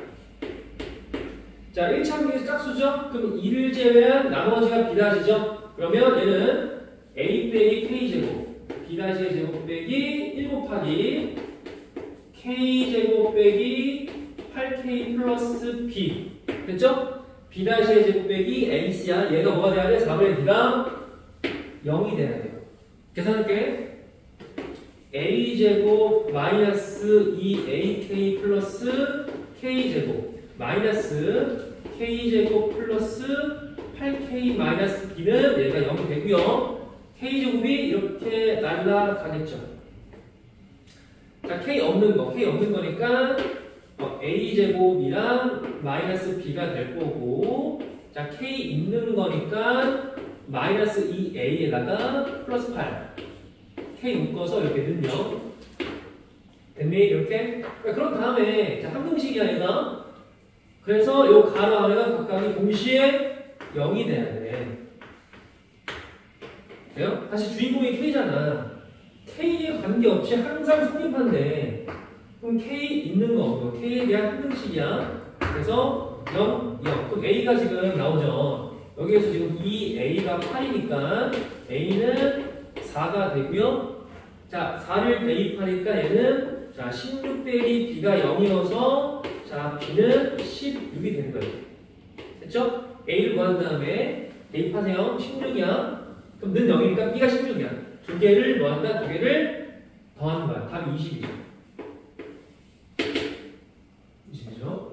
A: 자, 1차 항등식 짝수죠? 그럼 2를 제외한 나머지가 B'이죠? 그러면 얘는 A 빼기 K제곱 B'의 제곱 빼기 1 곱하기 K제곱 빼기 8K 플러스 B 됐죠? B'의 제곱 빼기 AC야. 얘가 뭐가 돼야 돼? 4분의 B가 0이 돼야 돼요. 계산할게. A제곱 마이너스 2AK 플러스 K제곱 마이너스 K제곱 플러스 8K 마이너스 B는 얘가 0이 되고요. K제곱이 이렇게 날라가겠죠. 자, K 없는 거니까 A제곱이랑 마이너스 B가 될 거고, 자, K 있는 거니까 마이너스 2A에다가 플러스 8 K 묶어서 이렇게 넣으면 됐니? 이렇게? 그런 다음에 자, 항등식이야 얘가. 그래서 요 가로 안에가 각각이 동시에 0이 돼야 돼. 돼요? 다시 주인공이 K잖아. K에 관계없이 항상 성립한대. 그럼 K 있는 거, K에 대한 항등식이야. 그래서 0, 0. 그럼 A가 지금 나오죠. 여기에서 지금 2A가 8이니까 A는 4가 되고요. 자, 4를 대입하니까 얘는 자 16 빼기 B가 0이어서 자 B는 16이 되는 거예요. 됐죠? A를 구한 다음에 대입하세요. 16이야. 그럼 는 0이니까 B가 16이야. 두 개를 뭐한다? 두 개를 더하는 거야. 답이 20이죠. 20이죠.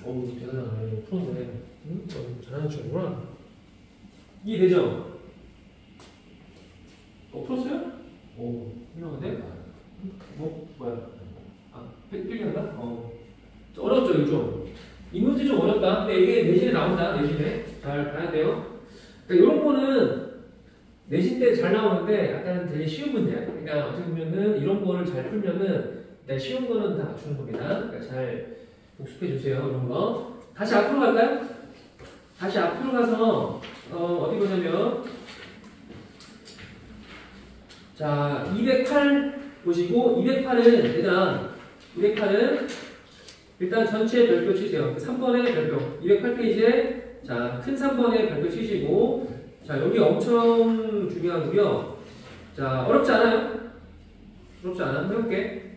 A: 어우, 대단하네. 풀었네. 응? 잘하는 친구구나. 이해되죠? 풀었어요? 오, 훌륭한데? 뭐야? 필기한다? 어렵죠, 이거 좀. 이 문제 좀 어렵다. 근데 이게 내신에 나온다, 내신에. 잘 봐야 돼요. 그러니까 이런 거는 내신 때 잘 나오는데 약간 되게 쉬운 문제야. 그러니까 어떻게 보면은 이런 거를 잘 풀면은 일단 쉬운 거는 다 맞추는 겁니다. 그러니까 잘 복습해 주세요, 이런 거. 다시 앞으로 갈까요? 다시 앞으로 가서 어디 보냐면 자, 208 보시고 208은 일단 전체 별표 치세요. 3번의 별표. 208페이지에 자, 큰 3번의 별표 치시고 자, 여기 엄청 중요하고요. 자, 어렵지 않아요? 어렵지 않아? 해볼게.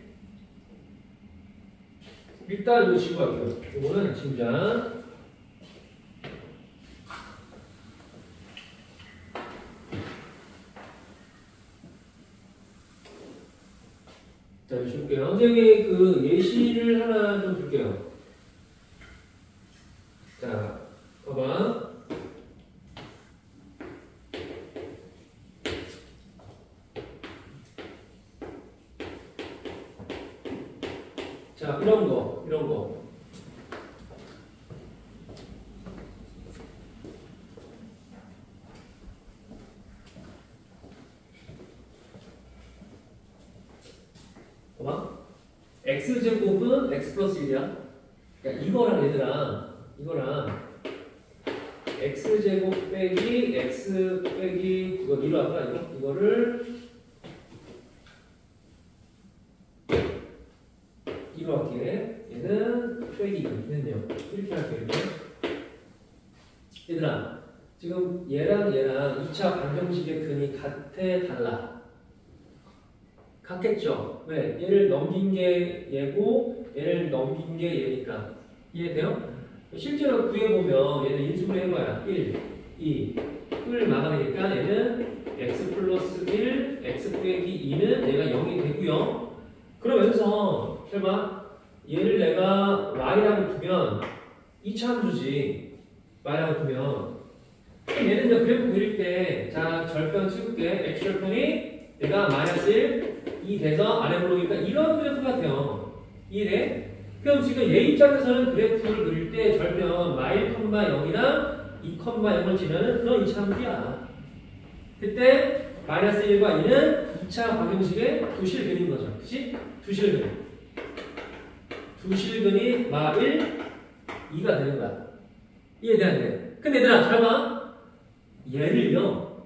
A: 일단 이거 지고 갈게요. 이거는 지우자. 자, 줄게요. 선생님이 그 예시를 하나 좀 줄게요. 자, 봐봐. 자, 이런 거. 봐봐. x제곱은 x 플러스 1이야. 그러니까 이거랑 x제곱 빼기 x 빼기 이거 이로 할까? 이거를 이로 할게. 얘는 빼기 2는요. 이렇게 할게. 이렇게. 얘들아, 지금 얘랑 2차 방정식의 근이 같아, 달라? 같겠죠? 왜? 얘를 넘긴 게 얘고 얘를 넘긴 게 얘니까. 이해돼요? 실제로 구해보면 얘는 인수분해 해봐야 1, 2, 1을 막아내니까 얘는 x 플러스 1, x 빼기 2는 얘가 0이 되고요. 그러면서 설마 얘를 내가 y라고 두면 2차 함수지. y라고 두면 얘는 이제 그래프 그릴 때 자, 절편 찍을게. x 절편이 얘가 마이너스 1, 2 돼서 아래 블록이니까 이런 그래프 같아요. 이해돼? 그럼 지금 얘 입장에서는 그래프를 그릴 때 절편 마일, 0이나 2, 0을 지나는 그런 2차 함수야. 그때 마이너스 1과 2는 2차 방정식의 두실근인 거죠. 그치? 두실근. 두실근이 마1, 2가 되는 거야. 이해돼, 안 돼? 근데 얘들아, 잘 봐. 얘를요,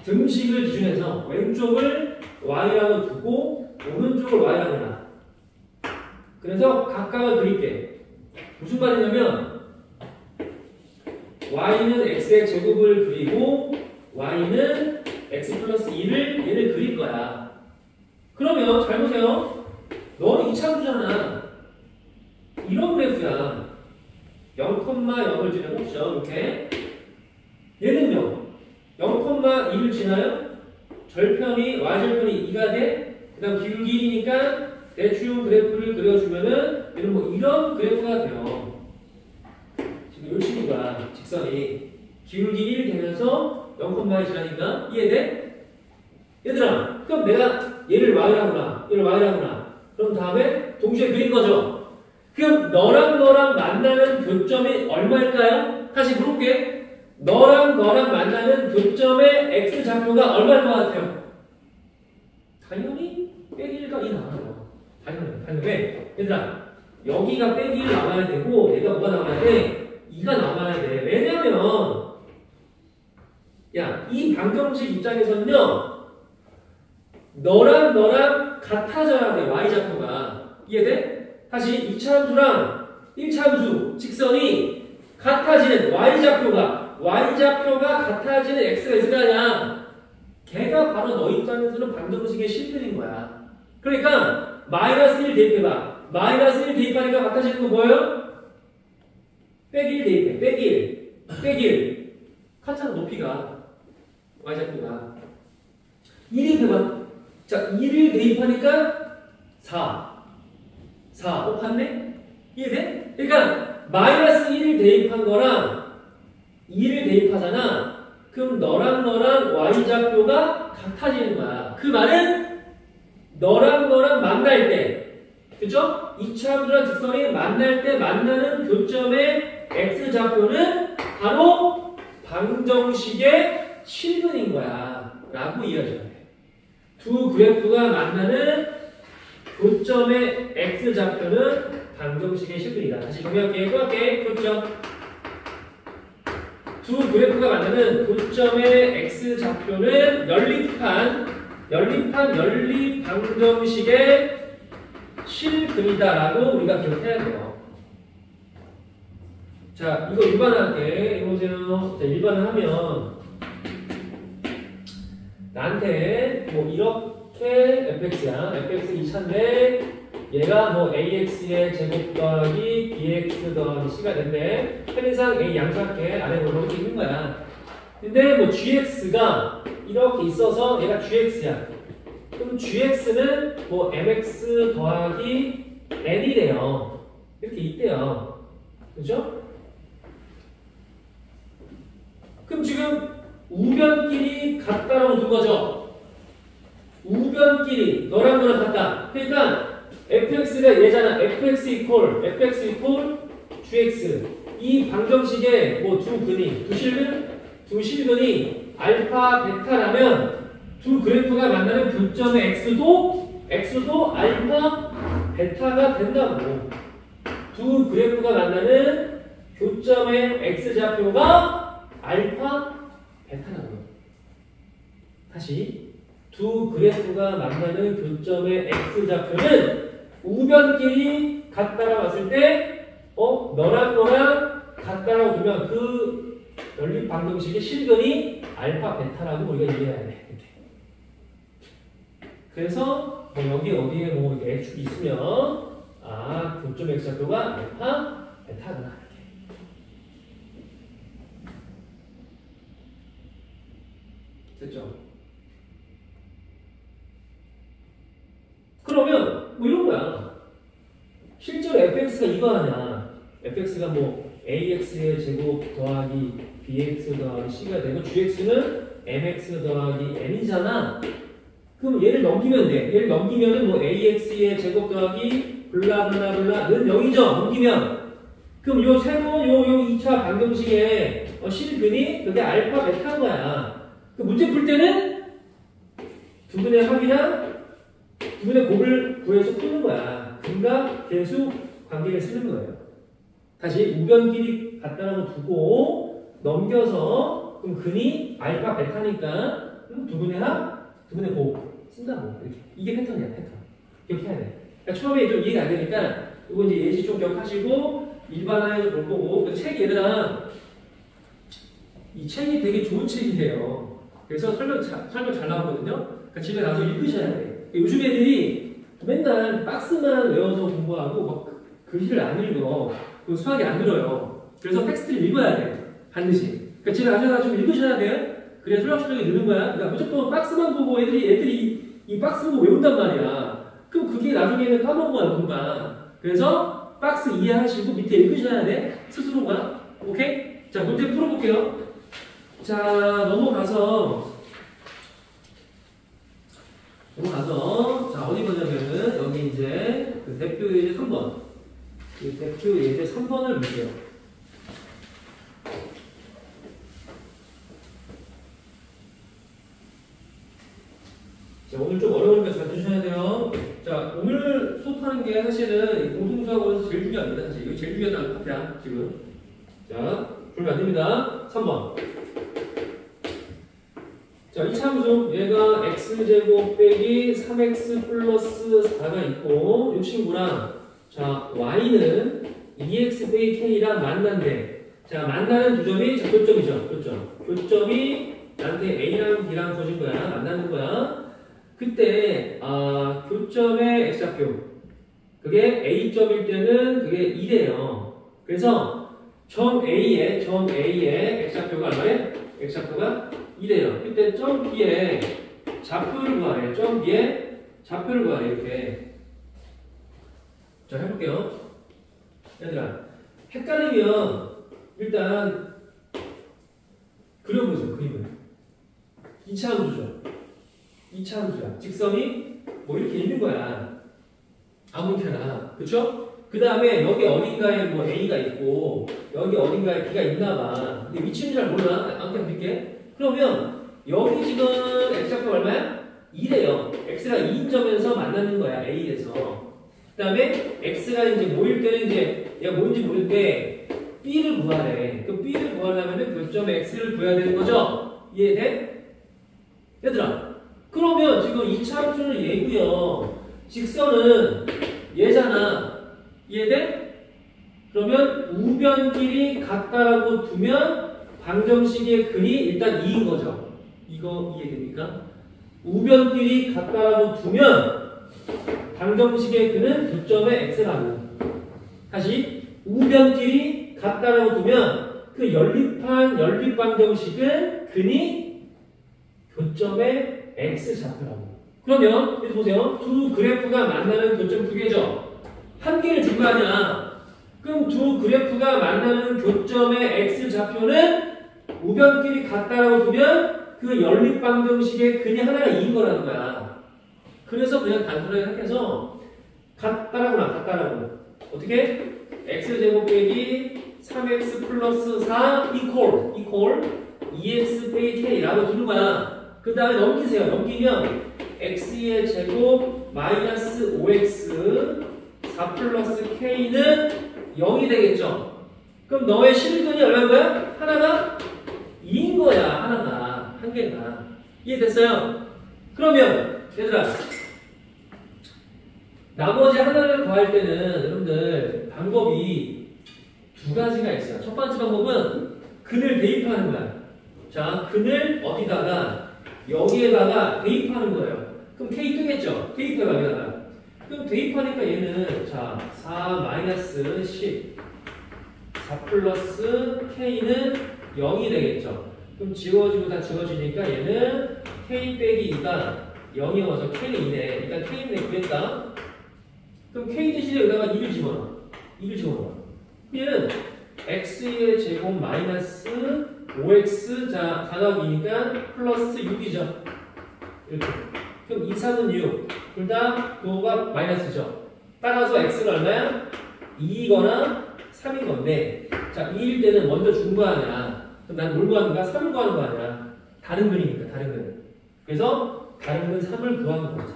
A: 등식을 기준해서 왼쪽을 y라고 두고 오른쪽을 y라고 놔. 그래서 각각을 그릴게. 무슨 말이냐면 y는 x의 제곱을 그리고 y는 x 플러스 2를 얘를 그릴 거야. 그러면 잘 보세요. 너는 이차함수잖아. 이런 그래프야. 0,0을 지나고 이렇게. 얘는요. 0,2를 지나요? 절편이 y절편이 2가 돼. 그 다음 기울기 1이니까 대충 그래프를 그려주면은 얘는 뭐 이런 그래프가 돼요. 지금 이 친구가 직선이 기울기 1 되면서 0,2 지나니까 이해돼? 얘들아, 그럼 내가 얘를 y라고 놔. 얘를 y라고 놔. 그럼 다음에 동시에 그린 거죠. 그럼 너랑 만나는 교점이 얼마일까요? 다시 물어볼게. 너랑 만나는 교점의 x좌표가 얼마일 것 같아요? 당연히 빼기 1과 2 나와요. 당연히. 왜? 얘들아, 여기가 빼기 1 나와야 되고 얘가 뭐가 나와야 돼? 2가 나와야 돼. 왜냐면 야, 이 방정식 입장에서는요, 너랑 같아져야 돼. y좌표가. 이해돼? 다시 2차 함수랑 1차 함수 직선이 같아지는 y좌표가 같아지는 x가 있을 거 아니야. 걔가 바로 너 입장에서는 방정식의 실근인 거야. 그러니까 마이너스 1 대입해봐. 마이너스 1 대입하니까 같아지는 거 뭐예요? 빼기 1 대입해. 빼기 1. 같잖아, 높이가. y좌표가. 2 대입해봐. 자, 2를 대입하니까 4. 같네? 이해돼? 그러니까 마이너스 1을 대입한 거랑 2를 대입하잖아. 그럼 너랑 y좌표가 같아지는 거야. 그 말은 너랑 만날 때, 그죠? 이차함수랑 직선이 만날 때 만나는 교점의 x좌표는 바로 방정식의 실근인 거야. 라고 이해하셔야 돼. 두 그래프가 만나는 교점의 x좌표는 방정식의 실근이다. 다시 정리할게. 또 할게. 그렇죠? 두 그래프가 만나는 교점의 x좌표는 연립 방정식의 실근이다라고 우리가 기억해야 돼요. 자, 이거 일반화할게. 이거 보세요. 자, 일반을 하면 나한테 뭐 이렇게 fx야. fx 2차인데 얘가 뭐 ax의 제곱 더하기 bx 더하기 c가 된대. 편의상 a 양수할게. 아래 뭐 이렇게 있는 거야. 근데 뭐 gx가 이렇게 있어서 얘가 gx야. 그럼 gx는 뭐 mx 더하기 n이래요. 이렇게 있대요. 그죠? 그럼 지금 우변끼리 같다라고 둔 거죠? 우변끼리 너랑 같다. 그러니까 fx가 얘잖아. fx 이퀄 gx. 이 방정식의 뭐 두 실근이 알파 베타라면 두 그래프가 만나는 교점의 x도 알파 베타가 된다고. 두 그래프가 만나는 교점의 x좌표가 알파 베타라고. 다시 두 그래프가 만나는 교점의 x좌표는 우변끼리 같다라고 봤을 때 너랑 같다라고 두면 그 연립 방정식의 실근이 알파 베타라고 우리가 이해해야 돼. 그래서 뭐 여기 어디에 뭐 이렇게 x축이 있으면 교점 x좌표가 알파 베타구나. 됐죠? 그러면 뭐 이런 거야. 실제로 fx가 이거 아니야. fx가 뭐 ax의 제곱 더하기 bx 더하기 c가 되고 gx는 mx 더하기 n이잖아. 그럼 얘를 넘기면 돼. 얘를 넘기면은 뭐 ax의 제곱 더하기 블라블라블라는 0이죠. 넘기면. 그럼 요 새로운 요 2차 방정식의 실근이 그게 알파 베타인 거야. 그 문제 풀 때는 두 분의 합이랑 두 분의 곱을 구해서 푸는 거야. 근과 계수 관계를 쓰는 거예요. 다시 우변끼리 같다라고 두고 넘겨서 그럼 근이 알파 베타니까 두 분의 합, 두 분의 곱 쓴다고. 이렇게. 이게 패턴이야, 패턴. 이렇게 해야 돼. 그러니까 처음에 좀 이해가 안 되니까 이거 이제 예시 좀 기억하시고 일반화해서 볼 거고. 책 얘들아, 이 책이 되게 좋은 책이에요. 그래서 설명 잘 나오거든요. 그러니까 집에 가서 읽으셔야 돼. 요즘 애들이 맨날 박스만 외워서 공부하고 막 글씨를 안 읽어. 그리고 수학이 안 들어요. 그래서 텍스트를 읽어야 돼. 반드시. 그러니까 집에 가셔가지고 읽으셔야 돼요. 그래야 수학 실력이 느는 거야. 그러니까 무조건 박스만 보고 애들이 이 박스 보고 외운단 말이야. 그럼 그게 나중에는 까먹어요, 금방. 그래서 박스 이해하시고 밑에 읽으셔야 돼. 스스로가. 오케이? 자, 문제 풀어볼게요. 자, 넘어가서 자, 어디 보냐면은 여기 이제 그 대표 예제 3번. 이 대표 예제 3번을 볼게요. 자, 오늘 좀 어려우니까 잘 들으셔야 돼요. 자, 오늘 수업하는 게 사실은 공통수학원에서 제일 중요합니다. 사실 이거 제일 중요한 파트야, 지금. 자, 그러면 안 됩니다. 3번. 자, 이 참수, 얘가 x제곱 빼기 3x 플러스 4가 있고, 이 친구랑, 자, y는 2x 빼기 k랑 만난대. 자, 만나는 두 점이 자, 교점이죠. 교점이 나한테 a랑 b랑 줘진 거야. 만나는 거야. 그때, 교점의 x좌표. 그게 a점일 때는 그게 2래요. 그래서, 점 A의 x좌표가 얼마래? x좌표가 2래요. 그때 점 B의 좌표를 구하래. 점 B의 좌표를 구하래. 이렇게. 자, 해볼게요. 얘들아. 헷갈리면 일단 그려보세요. 그림을. 2차 함수죠. 2차 함수야. 직선이 뭐 이렇게 있는 거야. 아무렇게나. 그쵸? 그 다음에 여기 어딘가에 뭐 A가 있고 여기 어딘가에 B가 있나 봐. 근데 위치는 잘 몰라. 아무튼 볼게. 그러면 여기 지금 X좌표 얼마야? 2래요. X가 2인 점에서 만나는 거야. A에서. 그 다음에 X가 이제 모일 때는 이제 얘가 뭔지 모를 때 B를 구하래. 그 B를 구하려면 교점 X를 구해야 되는 거죠? 이해돼? 얘들아. 그러면 지금 2차 함수는 얘고요. 직선은 얘잖아. 이해돼? 그러면 우변길이 같다라고 두면 방정식의 근이 일단 2인 거죠. 이거 이해됩니까? 우변길이 같다라고 두면 방정식의 근은 교점의 x라는. 다시 우변길이 같다라고 두면 그 연립한 연립방정식은 근이 교점의 x좌표라고. 그러면 여기 보세요. 두 그래프가 만나는 교점 두 개죠. 한 개를 준 거 아니야. 그럼 두 그래프가 만나는 교점의 x좌표는 우변길이 같다라고 두면 그 연립방정식의 근이 하나가 2인 거라는 거야. 그래서 그냥 단순하게 생각해서 같다라고. 어떻게? x제곱 빼기 3x 플러스 4 이퀄 2x 빼기 k라고 두는 거야. 그 다음에 넘기세요. 넘기면 x의 제곱 마이너스 5x 4 플러스 k는 0이 되겠죠. 그럼 너의 실근이 얼마인 거야? 하나가 2인 거야. 하나가. 한 개가. 이해됐어요? 그러면 얘들아 나머지 하나를 구할 때는 여러분들 방법이 두 가지가 있어요. 첫 번째 방법은 근을 대입하는 거야. 자, 근을 어디다가 여기에다가 대입하는 거예요. 그럼 k 뜨겠죠? 대입해봐 여기다가. 그럼 대입하니까 얘는 자 4 마이너스 10 4 플러스 k는 0이 되겠죠. 그럼 지워지고 다 지워지니까 얘는 k 빼기 2가 0이 와서 k는 2네. 일단 k는 구했다. 그럼 k 대신에 여기다가 2를 집어넣어. 2를 집어넣어. 얘는 x의 제곱 마이너스 5x 자 4더하기니까 플러스 6이죠. 이렇게. 그럼 2, 3은 6. 둘 다 그거가 마이너스죠. 따라서 x가 얼마야? 2이거나 3인 건데 자 2일 때는 먼저 준 거 아니야. 그럼 난 뭘 구하는 거야? 3을 구하는 거 아니야. 다른 근이니까 다른 근. 그래서 다른 근 3을 구하는 거야.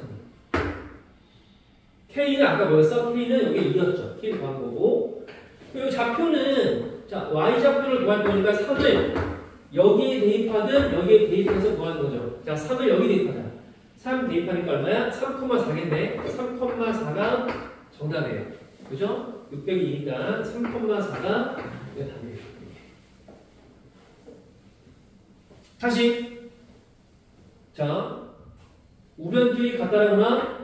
A: K는 아까 뭐였어? K는 여기 2였죠. K를 구하는 거고. 그리고 좌표는 자 Y좌표를 구할 거니까 3을 여기에 대입하든 여기에 대입해서 구하는 거죠. 자 3을 여기 대입하자. 3 대입하니까 얼마야? 3,4겠네. 3,4가 정답이에요. 그죠? 602니까 3,4가 이게 답이에요. 다시 자 우변길이 같다라구나.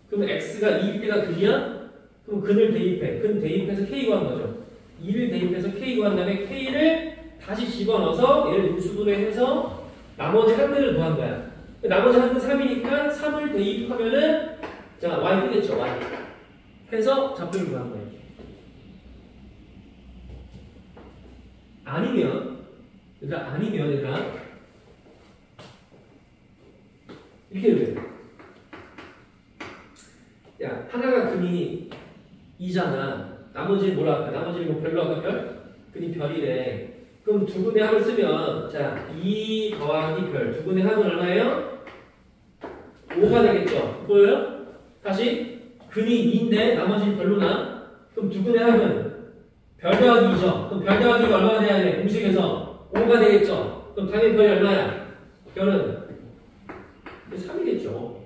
A: 그럼 x가 2일 때가 근이야? 그럼 근을 대입해. 근 대입해서 k 구하는 거죠. 2를 대입해서 k 구한 다음에 k를 다시 집어넣어서 얘를 인수분해해서 나머지 한 근을 구한 거야. 나머지 한 근 3이니까 3을 대입하면은 자 y 뜨겠죠. y 해서 좌표를 구한 거예요. 아니면 얘들아 이렇게 해도 돼. 야 하나가 근이 2잖아. 나머지는 뭐라 할까? 나머지는 뭐 별로 할까? 별? 근이 별이래. 그럼 두 근의 합을 쓰면 자 2 더하기 별. 두 근의 합은 얼마예요? 5가 되겠죠. 보여요? 다시 근이 2인데 나머지는 별로나? 그럼 두 근의 합은 별 더하기 2죠. 그럼 별 더하기가 얼마나 돼야 돼? 공식에서 5가 되겠죠. 그럼 당연히 별이 얼마야? 별은 3이겠죠.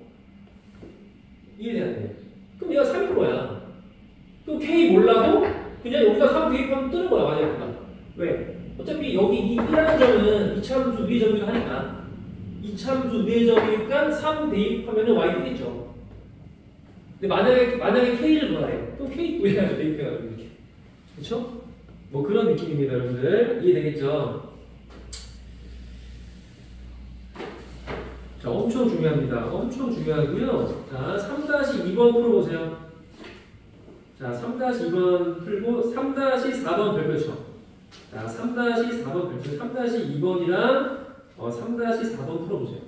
A: 이해돼야 돼. 그럼 얘가 3인 거야. 그럼 K 몰라도 그냥 여기다 3 대입하면 뜨는 거야. 맞아요. 왜? 어차피 여기 이 1라는 점은 이차함수 위의 점이기도 하니까 이차함수 위의 점이니까 3 대입하면 y 되겠죠. 근데 만약에 K를 구하래. 그럼 K 구해야죠. 대입해가지고 이렇게. 그쵸? 뭐 그런 느낌입니다. 여러분들 이해되겠죠? 자, 엄청 중요합니다. 엄청 중요하고요. 자, 3-2번 풀어보세요. 자, 3-2번 풀고 3-4번 별표쳐. 자, 3-4번 별표 3-2번이랑 3-4번 풀어보세요.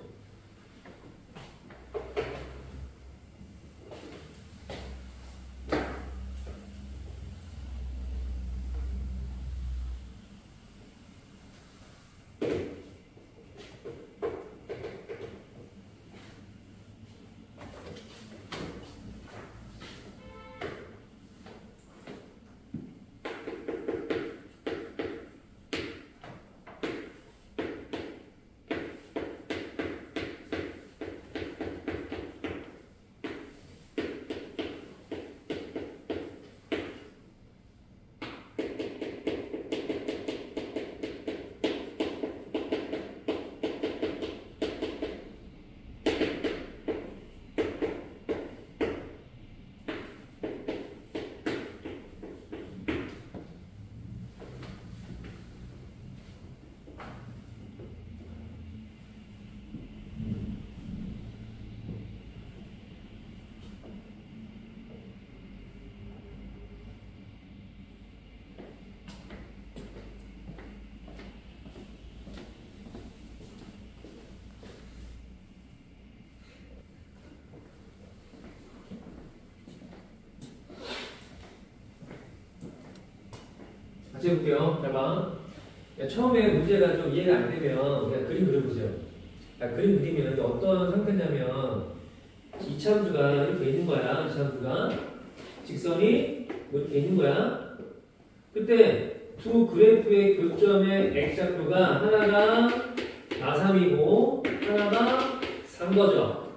A: 같이 해볼게요. 잘 봐. 처음에 문제가 좀 이해가 안 되면 그냥 그림 그려보세요. 그림 그리면 어떤 상태냐면 이차함수가 이렇게 있는 거야. 이차함수가 직선이 이렇게 있는 거야. 그때 두 그래프의 교점의 x좌표가 하나가 마삼이고 하나가 3거죠.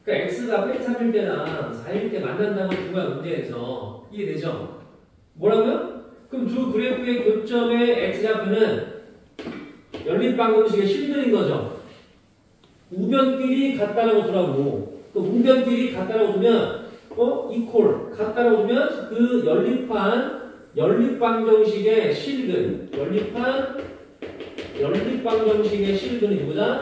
A: 그러니까 x가 뺀 3일 때나 4일 때 만난다고 본 거야, 문제에서. 이해되죠? 뭐라고요? 그럼 두 그래프의 교점의 x좌표는 연립방정식의 실근인 거죠. 우변끼리 같다라고 두라고. 그 우변끼리 같다라고 두면 이퀄 같다라고 두면 그 연립방정식의 실근, 연립방정식의 실근이 누구다?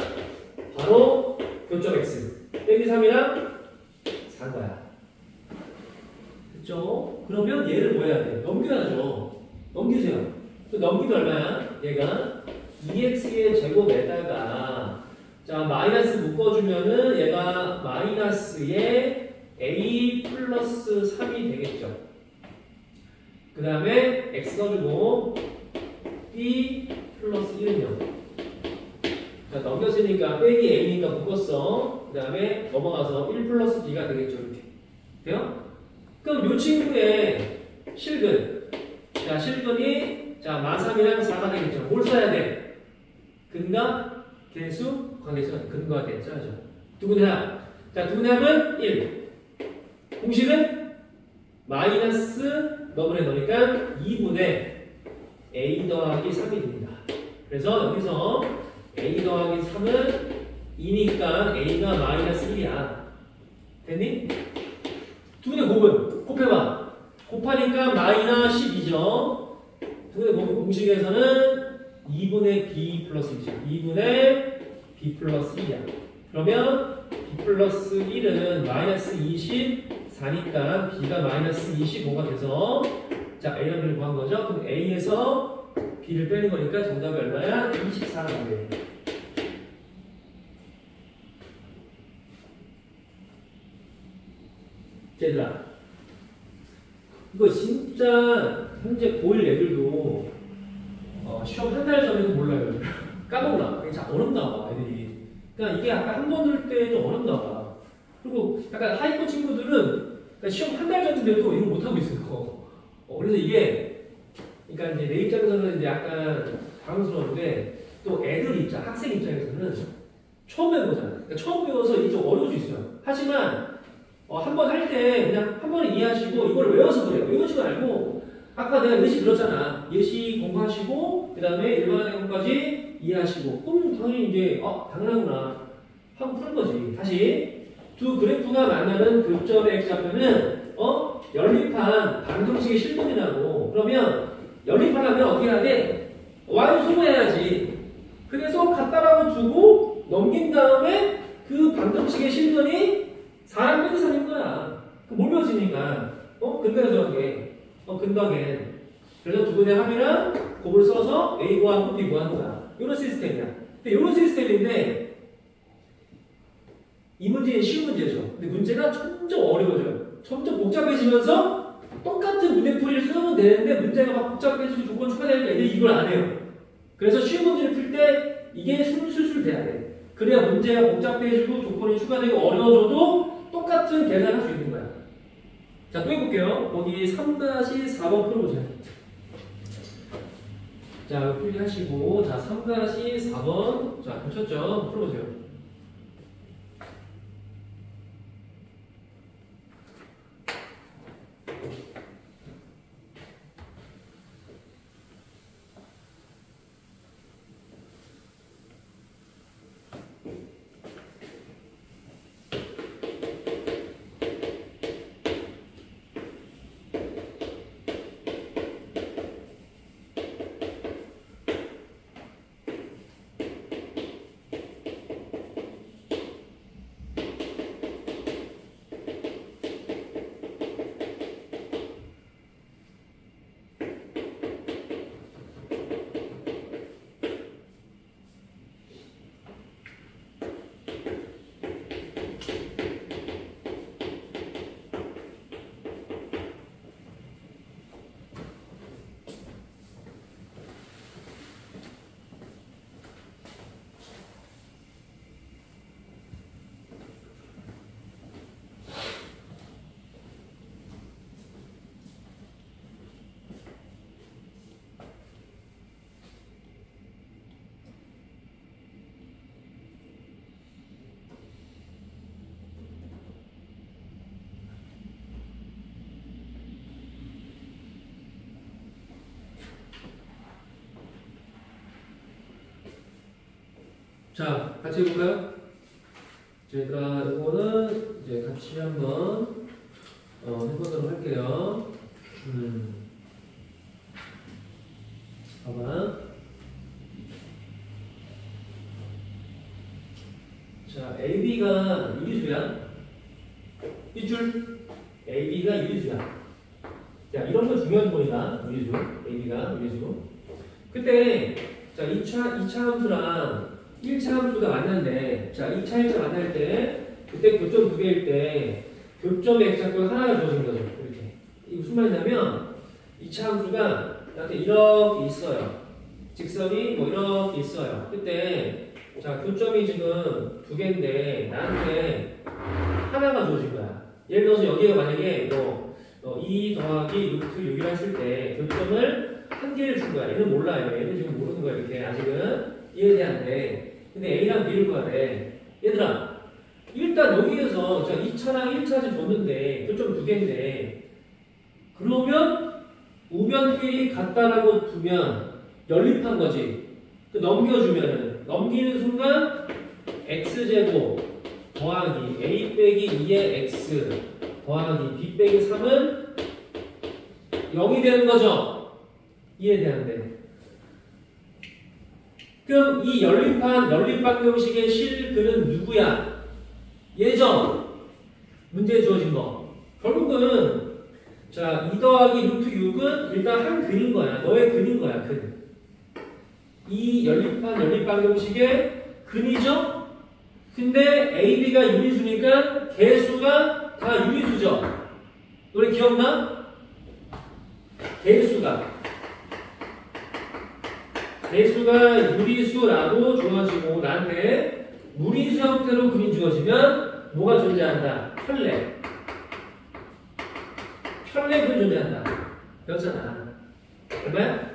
A: 바로 교점 x 빼기 3이랑 4인 거야. 됐죠? 그러면 얘를 뭐 해야 돼? 넘겨야죠. 넘기세요. 또 넘기면 얼마야? 얘가 2x의 제곱에다가 자 마이너스 묶어주면은 얘가 마이너스의 a 플러스 3이 되겠죠. 그 다음에 x 넣어주고 b 플러스 1은 0. 자 넘겼으니까 빼기 a니까 묶었어. 그 다음에 넘어가서 1 플러스 b가 되겠죠. 이렇게 돼요? 그럼 이 친구의 실근 자 실근이 자 마3이랑 4가 되겠죠. 뭘 써야 돼? 근과 개수 관계수 근과 대 써야죠. 두근합. 자 두근합은 1. 공식은 마이너스 너블에 넣으니까 2분의 a 더하기 3이 됩니다. 그래서 여기서 a 더하기 3은 2니까 a가 마이너스 1이야. 됐니? 두근의 곱은 곱해봐. 곱하니까 마이너스 12죠. 두근의 곱은 공식에서는 2분의 b 플러스 1이죠. 2분의 b 플러스 1이야. 그러면 b 플러스 1은 마이너스 24니까 b가 마이너스 25가 돼서 자 a랑 b를 구한 거죠. 그럼 a에서 b를 빼는 거니까 정답이 얼마야? 24가 나오네. 얘들아 이거 진짜 현재 고1 애들도 시험 한 달 전에도 몰라요. 까먹나? 자 어렵나 봐 애들이. 그러니까 이게 약간 한 번 들 때 좀 어렵나 봐. 그리고 약간 하이퍼 친구들은 그러니까 시험 한 달 전인데도 이걸 못하고 있어요. 그래서 이게 그러니까 이제 내 입장에서는 이제 약간 당황스러운데 또 애들 입장, 학생 입장에서는 처음 배우잖아. 그러니까 처음 배워서 이게 좀 어려울 수 있어요. 하지만 한 번 할 때 그냥 한 번에 이해하시고 이걸 외워서 그래요. 외우지 말고 아까 내가 예시 들었잖아. 예시 공부하시고 그 다음에 일반의 공부까지 이해하시고 그럼 당연히 이제 당연하구나 하고 푸는 거지. 다시 두 그래프가 만나는 교점의 x좌표는 연립한 방정식의 실근이라고. 그러면 연립하려면 어떻게 해야 돼? y를 소모해야지. 그래서 같다라고 두고 넘긴 다음에 그 방정식의 실근이 4랑 빼기 3인 거야. 뭘 배웠으니까 근각에서 더하게. 근각엔. 그래서 두 분의 합이랑 곱을 써서 A 구하고 B 구하는 거야. 이런 시스템이야. 근데 이런 시스템인데 이 문제는 쉬운 문제죠. 근데 문제가 점점 어려워져요. 점점 복잡해지면서 똑같은 문제풀이를 쓰면 되는데 문제가 막 복잡해지고 조건 추가되니까 애들이 이걸 안 해요. 그래서 쉬운 문제를 풀 때 이게 술술 돼야 돼. 그래야 문제가 복잡해지고 조건이 추가되고 어려워져도 똑같은 계산을 할 수 있는 거야. 자, 또 해볼게요. 거기 3-4번 풀어보자. 자, 풀기 하시고, 자, 3-4번. 자, 겹쳤죠? 풀어보세요. 자, 같이 해볼까요? 제가 이거는 이제 같이 한번 해보도록 할게요. 봐봐. 자, AB가 유리수야. 빗줄. AB가 유리수야. 자, 이런 거 중요한 거이다. 유리수. AB가 유리수. 그때, 자, 2차 함수랑 1차 함수가 만났는데, 자, 2차, 1차 만날 때, 그때 교점 두 개일 때, 교점의 x좌표가 하나가 주어진 거죠. 이렇게. 이게 무슨 말이냐면, 2차 함수가 나한테 이렇게 있어요. 직선이 뭐 이렇게 있어요. 그때, 자, 교점이 지금 두 개인데, 나한테 하나가 주어진 거야. 예를 들어서 여기가 만약에 2 더하기 루트 6이라 했을 때, 교점을 한 개를 준 거야. 얘는 몰라요. 얘는 지금 모르는 거야. 이렇게. 아직은. 이해돼야돼. 근데 A랑 B를 구하래. 얘들아, 일단 여기에서 자 2차랑 1차를 줬는데 교점 두 개인데 그러면 우변끼리 같다라고 두면 연립한 거지. 넘겨주면은 넘기는 순간 x제곱 더하기 a 빼기 2의 x 더하기 b 빼기 3은 0이 되는 거죠. 이해돼야돼. 그럼 이 연립방정식의 실근은 누구야? 예정. 문제에 주어진 거. 결국은 자 2 더하기 루트 6은 일단 한 근인 거야. 너의 근인 거야. 근. 이 연립방정식의 근이죠? 근데 AB가 유리수니까 개수가 다 유리수죠? 너네 기억나? 개수가 유리수라고 주어지고 나한테 무리수 형태로 그림 주어지면 뭐가 존재한다? 편례 근 존재한다. 그렇잖아. 그러면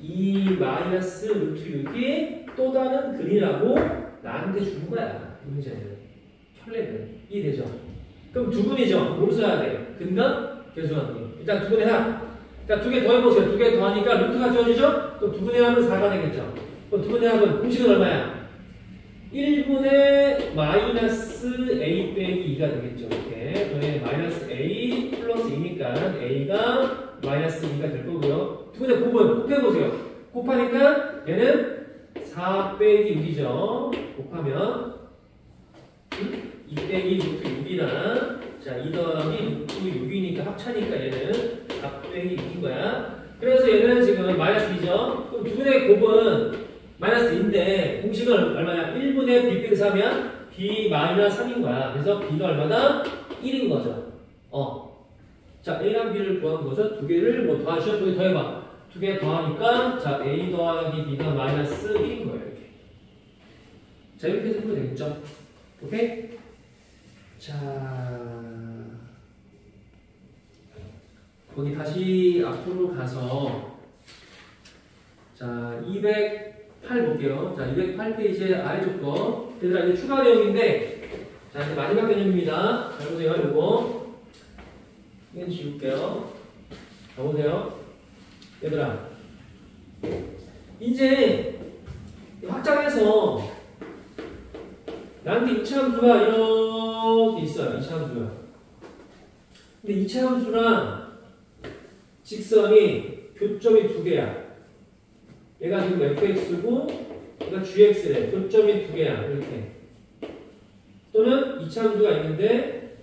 A: 2 마이너스 루트 6이 또 다른 근이라고 나한테 준 거야. 이 문제는 편례근. 이해되죠? 그럼 두 근이죠. 뭘 써야 돼? 근과 개수관계. 일단 두 근의 합. 자, 두 개 더해보세요. 두 개 더하니까 루트가 주어지죠? 그럼 두 분의 합은 4가 되겠죠? 그럼 두 분의 합은 공식은 얼마야? 1분의 마이너스 a 빼기 2가 되겠죠. 이렇게. 그러면 마이너스 a 플러스 2니까 a가 마이너스 2가 될 거고요. 두 분의 곱은 곱해보세요. 곱하니까 얘는 4 빼기 6이죠. 곱하면 2 빼기 루트 6이나 자, 2 더하기 6이니까 합차니까 얘는 곱하기 6인 거야. 그래서 얘는 지금 마이너스 2죠. 그럼 두 분의 곱은 마이너스 2인데 공식은 얼마야? 1분의 b 빼기 3이야? b 마이너스 3인 거야. 그래서 b가 얼마다? 1인 거죠. 자, a랑 b를 구한 거죠. 두 개를 뭐 더하시죠? 두 개 더해봐. 두 개 더하니까 자, a 더하기 b가 마이너스 1인 거예요. 이렇게. 자, 이렇게 해서 풀면 되겠죠? 오케이? 자, 거기 다시 앞으로 가서 자, 208 볼게요. 자, 208페이지의 아래쪽 거. 얘들아, 이제 추가 내용인데 자, 이제 마지막 개념입니다. 잘 보세요, 이거. 이건 지울게요. 자, 보세요. 얘들아, 이제 확장해서 나한테 이차함수가 이렇게 있어요. 이차함수가. 근데 이차함수랑 직선이 교점이 두 개야. 얘가 지금 fx고 얘가 gx래. 교점이 두 개야. 이렇게. 또는 이차함수가 있는데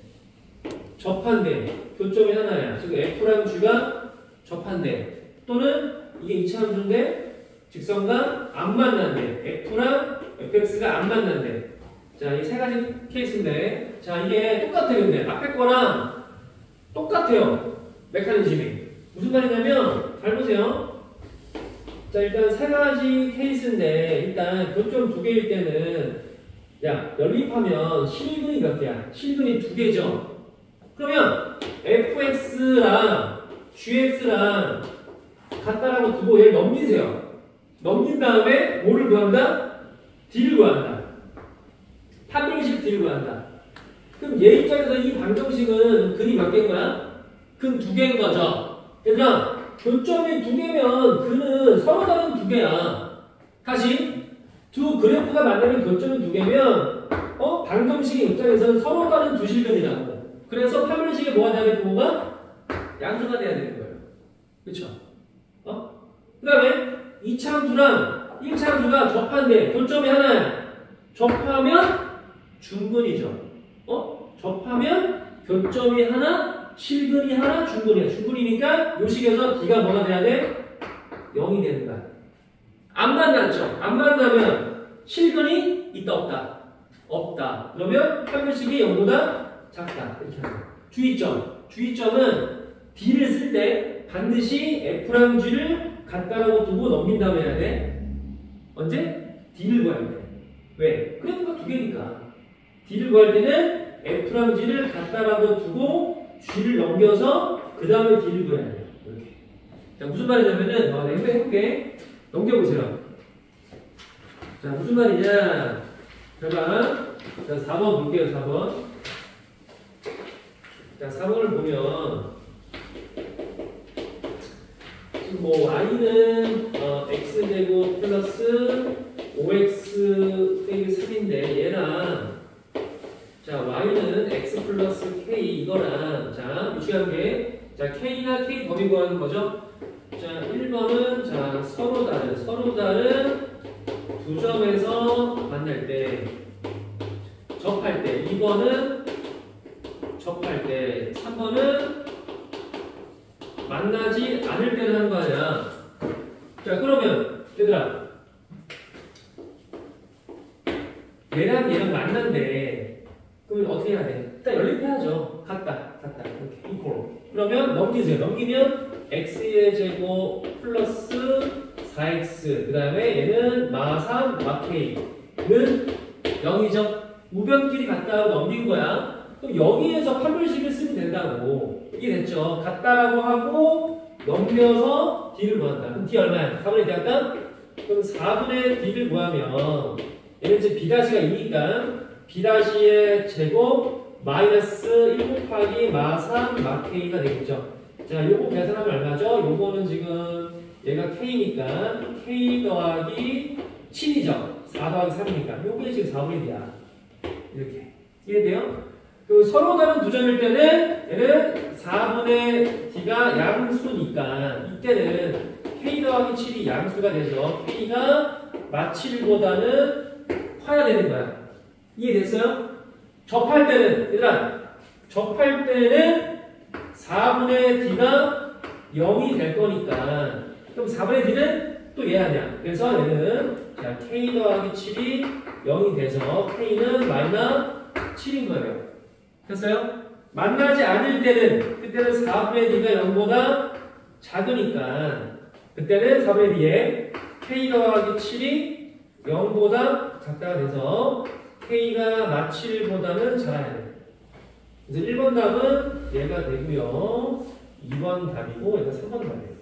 A: 접한대. 교점이 하나야. 지금 f랑 g가 접한대. 또는 이게 이차함수인데 직선과 안 만난대. f랑 fx가 안 만난대. 자, 이 세 가지 케이스인데, 자, 이게 똑같아요. 근데 앞에 거랑 똑같아요. 메커니즘이. 무슨 말이냐면, 잘 보세요. 자, 일단 세 가지 케이스인데, 일단 교점 두 개일 때는, 야, 연립하면 실근이 몇 개야? 실근이 두 개죠? 그러면 fx랑 gx랑 같다라고 두고 얘를 넘기세요. 넘긴 다음에 뭐를 구한다? d를 구한다. 판정식 d를 구한다. 그럼 얘 입장에서 이 방정식은 근이 몇 개인 거야? 근 두 개인 거죠. 얘들아, 교점이 두 개면 근은 서로 다른 두 개야. 다시 두 그래프가 만나는 교점이 두 개면 방정식의 입장에서는 서로 다른 두 실근이라고. 그래서 판별식에 뭐가 돼야 되고 뭐가? 양수가 돼야 되는 거예요. 그쵸? 그 다음에 2차 함수랑 1차 함수가 접한대. 교점이 하나야. 접하면 중근이죠. 접하면 교점이 하나, 실근이 하나, 중근이야. 중근이니까 요 식에서 D가 뭐가 돼야 돼? 0이 되는 거야. 안 만났죠? 안 만나면 실근이 있다, 없다? 없다. 그러면 판별식이 0보다 작다. 이렇게 하는 거야. 주의점. 주의점은 D를 쓸 때 반드시 F랑 G를 같다라고 두고 넘긴 다음에 해야 돼. 언제? D를 구할 때. 왜? 그래프가 두 개니까. D를 구할 때는 F랑 G를 같다라고 두고 G를 넘겨서 그 다음에 D를 구해야 돼요. 이렇게. 자, 무슨 말이냐면은, 내가 해볼게. 넘겨보세요. 자, 무슨 말이냐. 잠깐. 자, 4번 볼게요, 4번. 자, 4번을 보면, 지금 뭐, y는, x제곱 플러스 5x 빼기 3인데, 얘랑, 자, y는 x 플러스 k 이거랑, 자, 유치한 게, 자, k나 k 범위 구하는 거죠? 자, 1번은, 자, 서로 다른 두 점에서 만날 때, 접할 때, 2번은 접할 때, 3번은 만나지 않을 때는 하는 거 아니야. 자, 그러면, 얘들아, 얘랑 만난대. 그러면 어떻게 해야 돼? 일단 연립해야죠. 같다. 이렇게. 이퀄. 그러면 넘기세요. 넘기면 x의 제곱 플러스 4x. 그 다음에 얘는 마3, 마k는 0이죠. 우변끼리 같다고 넘긴 거야. 그럼 여기에서 판별식을 쓰면 된다고. 이게 됐죠. 같다라고 하고 넘겨서 d를 구한다. 그럼 d 얼마야? 4분의 d 할까? 그럼 4분의 d를 구하면 얘는 이제 b'가 2니까 b'의 제곱 마이너스 1 곱하기 마3 마k가 되겠죠. 자, 요거 계산하면 얼마죠? 요거는 지금 얘가 k니까 k 더하기 7이죠. 4 더하기 3이니까 요게 지금 4분의 d야. 이렇게. 이해돼요? 그 서로 다른 두 점일 때는 얘는 4분의 d가 양수니까 이때는 k 더하기 7이 양수가 되죠. k가 마7보다는 커야 되는 거야. 이해됐어요? 접할 때는 얘들아 접할 때는 4분의 d가 0이 될 거니까 그럼 4분의 d는 또 얘 아니야. 그래서 얘는 자 k 더하기 7이 0이 돼서 k는 마이너스 7인 거예요. 됐어요? 만나지 않을 때는 그때는 4분의 d가 0보다 작으니까 그때는 4분의 d에 k 더하기 7이 0보다 작다가 돼서 k가 마 7보다는 작아야 돼. 그래서 1번 답은 얘가 되고요. 2번 답이고 얘가 3번 답이에요.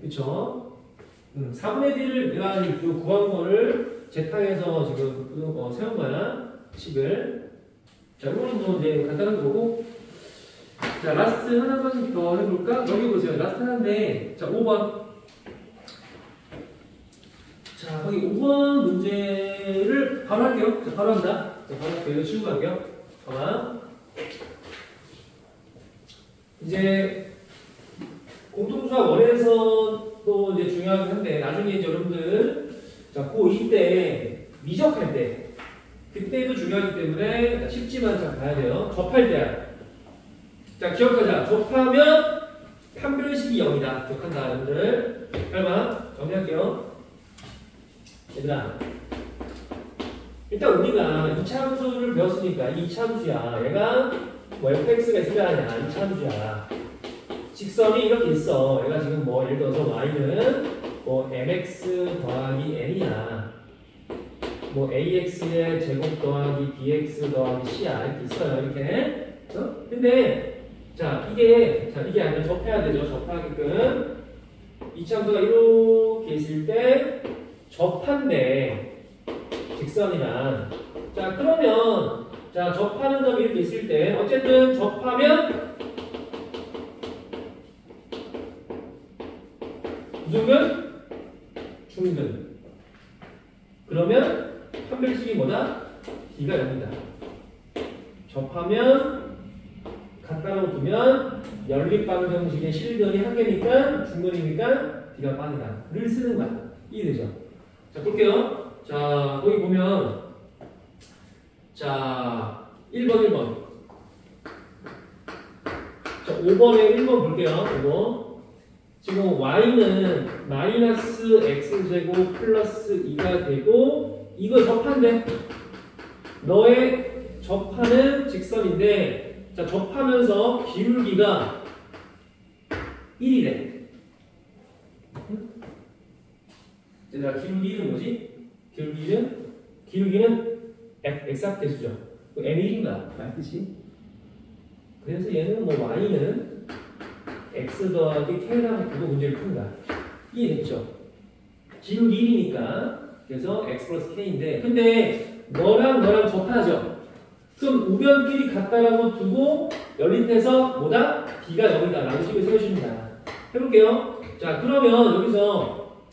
A: 그쵸? 4분의 d를 내가 구한 거를 재탕해서 지금 세운 거야. 식을. 자, 이거는 뭐 이제 간단한 거고. 자, 라스트 하나만 더 해볼까? 여기 보세요. 라스트 하나인데. 자, 5번. 자, 거기 5번 문제를 바로 할게요. 자, 바로 한다. 자, 바로 할게요. 쉬운 거 할게요. 봐봐. 이제 공통수학 원에서도 이제 중요하긴 한데 나중에 이제 여러분들 자, 고2 때 미적할 때 그때도 중요하기 때문에 쉽지만 잘 봐야 돼요. 접할 때야. 자, 기억하자. 접하면 판별식이 0이다. 기억한다, 여러분들. 설마 정리할게요. 얘들아. 일단 우리가 이차함수를 배웠으니까 이차함수야. 얘가 뭐 fx가 있어야 하냐. 이차함수야. 직선이 이렇게 있어. 얘가 지금 뭐 예를 들어서 y는 뭐 mx 더하기 n이야. 뭐 ax의 제곱 더하기 bx 더하기 c야. 이렇게 있어요. 이렇게. 근데 자 이게 아니면 접해야 되죠. 접하게끔 이차함수가 이렇게 있을 때 접한데 직선이랑 자 그러면 자 접하는 점이 이렇게 있을 때 어쨌든 접하면 무슨 근? 중근. 그러면 판별식이 뭐다? d가 0이다. 접하면 같다라고 두면 연립방정식의 실근이 한 개니까 중근이니까 d가 빵이다.를 쓰는 거야. 이해되죠? 자 볼게요. 자 거기 보면 자 1번 자 5번에 1번 볼게요. 이거 지금 y는 마이너스 x제곱 플러스 2가 되고 이거 접한대. 너의 접하는 직선인데 자 접하면서 기울기가 1이래. 얘들아 기울기는 뭐지? 기울기는 엑삭대수죠. m이 1인가? 맞듯이. 그래서 얘는 뭐 y는 x 더하기 k라고 두고 문제를 푼다. 이해됐죠? 기울기 1이니까 그래서 x 플러스 k인데 근데 너랑 접하죠? 그럼 우변끼리 같다라고 두고 연립해서 뭐다? d가 0이다 라고 식을 세우십니다. 해볼게요. 자 그러면 여기서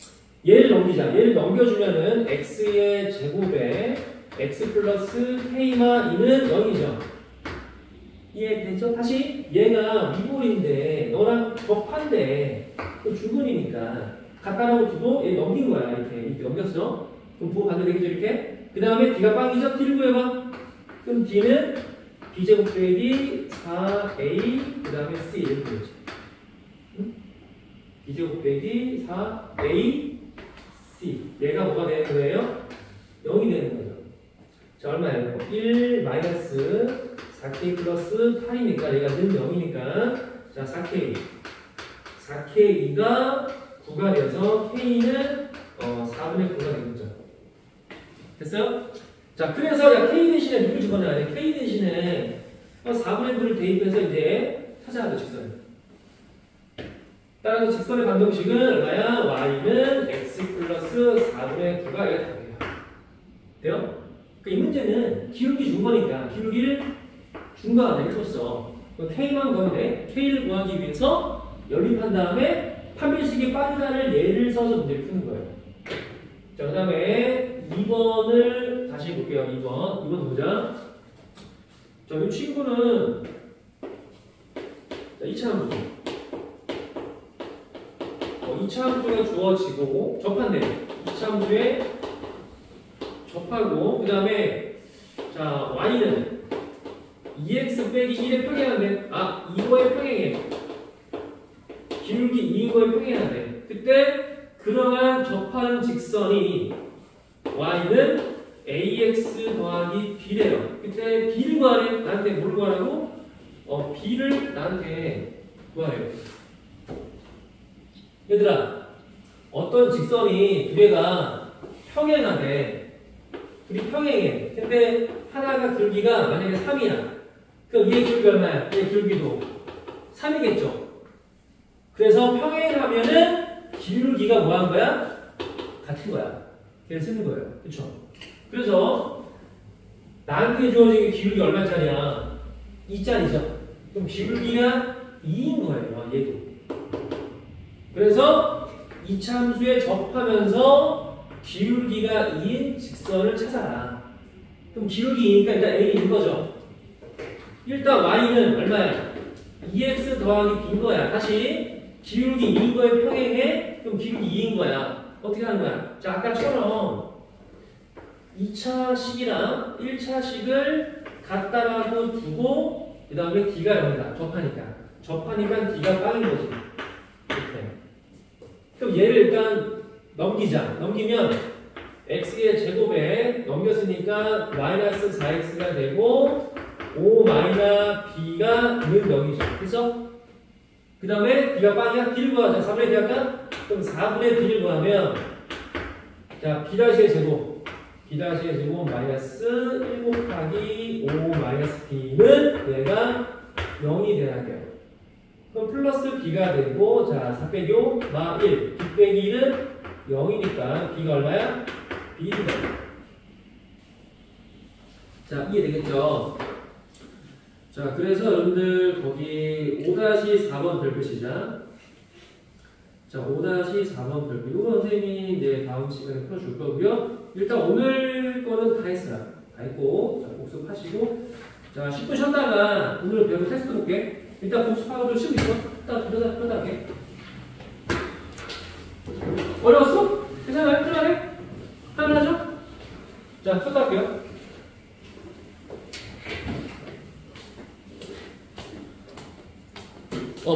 A: 얘를 넘기자. 얘를 넘겨주면은 x의 제곱에 x 플러스 k마 2는 0이죠. 이해되죠? 다시 얘가 위볼인데 너랑 접한데 중근이니까 같다라고 두고 얘 넘긴 거야. 이렇게 넘겼어. 그럼 부호 반대 되겠죠? 이렇게. 그 다음에 d가 빵이죠? d를 구해봐. 그럼 d는 b제곱 빼기 4a 그 다음에 c 이렇게 되죠. 응? b제곱 빼기 4a c 얘가 뭐가 되는 거예요? 0이 되는 거죠. 자 얼마예요? 1 마이너스 4k 플러스 8이니까 얘가 는 0이니까 자 4k2가 9가 돼서 k는 4분의 9가 되겠죠. 됐어요? 자 그래서 야 k 대신에 누굴 집어넣어야 돼? k 대신에 4분의 9를 대입해서 이제 찾아야 돼 직선. 따라서 직선의 방정식은 얼마야? y는 x 플러스 4분의 9가 얘가 답이에요. 돼요? 이 문제는 기울기 준 거니까 기울기를 준 거야. 내가 줬어. k만 구하면 돼. k를 구하기 위해서 연립한 다음에 판별식이 빠르다를 예를 써서 문제를 푸는 거예요. 자, 그 다음에 2번을 다시 볼게요. 2번 보자. 자, 이 친구는 자, 2차 함수. 2차 함수가 주어지고 접한대. 2차 함수에 접하고 그 다음에 자 y는 2x 빼기 1의 평행한데 이거의 평행해. 기울기 2인 거의 평행한데 그때 그러한 접하는 직선이 y는 ax 더하기 b래요. 그때 b를 구하래. 나한테 뭘 구하라고? b를 나한테 구하래요. 얘들아, 어떤 직선이 두 개가 평행하대. 둘이 평행해. 근데 하나가 길기가 만약에 3이야. 그럼 얘의 길기 얼마야? 얘의 길기도 3이겠죠. 그래서 평행하면은 기울기가 뭐 한 거야? 같은 거야. 걔를 쓰는 거예요. 그쵸? 그래서 나한테 주어진 기울기 얼마짜리야? 2짜리죠. 그럼 기울기가 2인 거예요. 얘도. 그래서 이차함수에 접하면서 기울기가 2인 직선을 찾아라. 그럼 기울기 2니까 일단 A인 거죠. 일단 Y는 얼마야? 2x 더하기 B인 거야. 다시 기울기 2인 거에 평행해? 그럼 기울기 2인 거야. 어떻게 하는 거야? 자, 아까처럼 2차식이랑 1차식을 갖다라고 두고 그 다음에 D가 0이다. 접하니까 D가 빵인 거지. 이렇게. 그럼 얘를 일단 넘기자. 넘기면 x의 제곱에 넘겼으니까 마이너스 4x가 되고 5 마이너스 b가 는 0이죠. 그래서 그 다음에 b가 빵이야? b를 구하자. 3분의 b 할까? 그럼 4분의 b를 구하면 자 b-의 제곱 b-의 제곱 마이너스 1 곱하기 5 마이너스 b는 얘가 0이 돼야 돼요. 그럼 플러스 b가 되고 자 4 빼기 5 마 1 b 빼기 1은 0이니까 b가 얼마야? b가 자 이해되겠죠? 자 그래서 여러분들 거기 5-4번 별표 시작. 자 5-4번 별표 이거 선생님이 이제 다음 시간에 풀어줄 거고요. 일단 오늘 거는 다 했어요. 다 했고 자 복습하시고 자 10분 쉬었다가 오늘 배운 테스트 볼게. 일단 복습하고 좀 쉬고 있어. 일단 그러다 할게. 어려웠어? 괜찮아요? 편하게? 할만하죠? 자 쉬었다 할게요. 뭐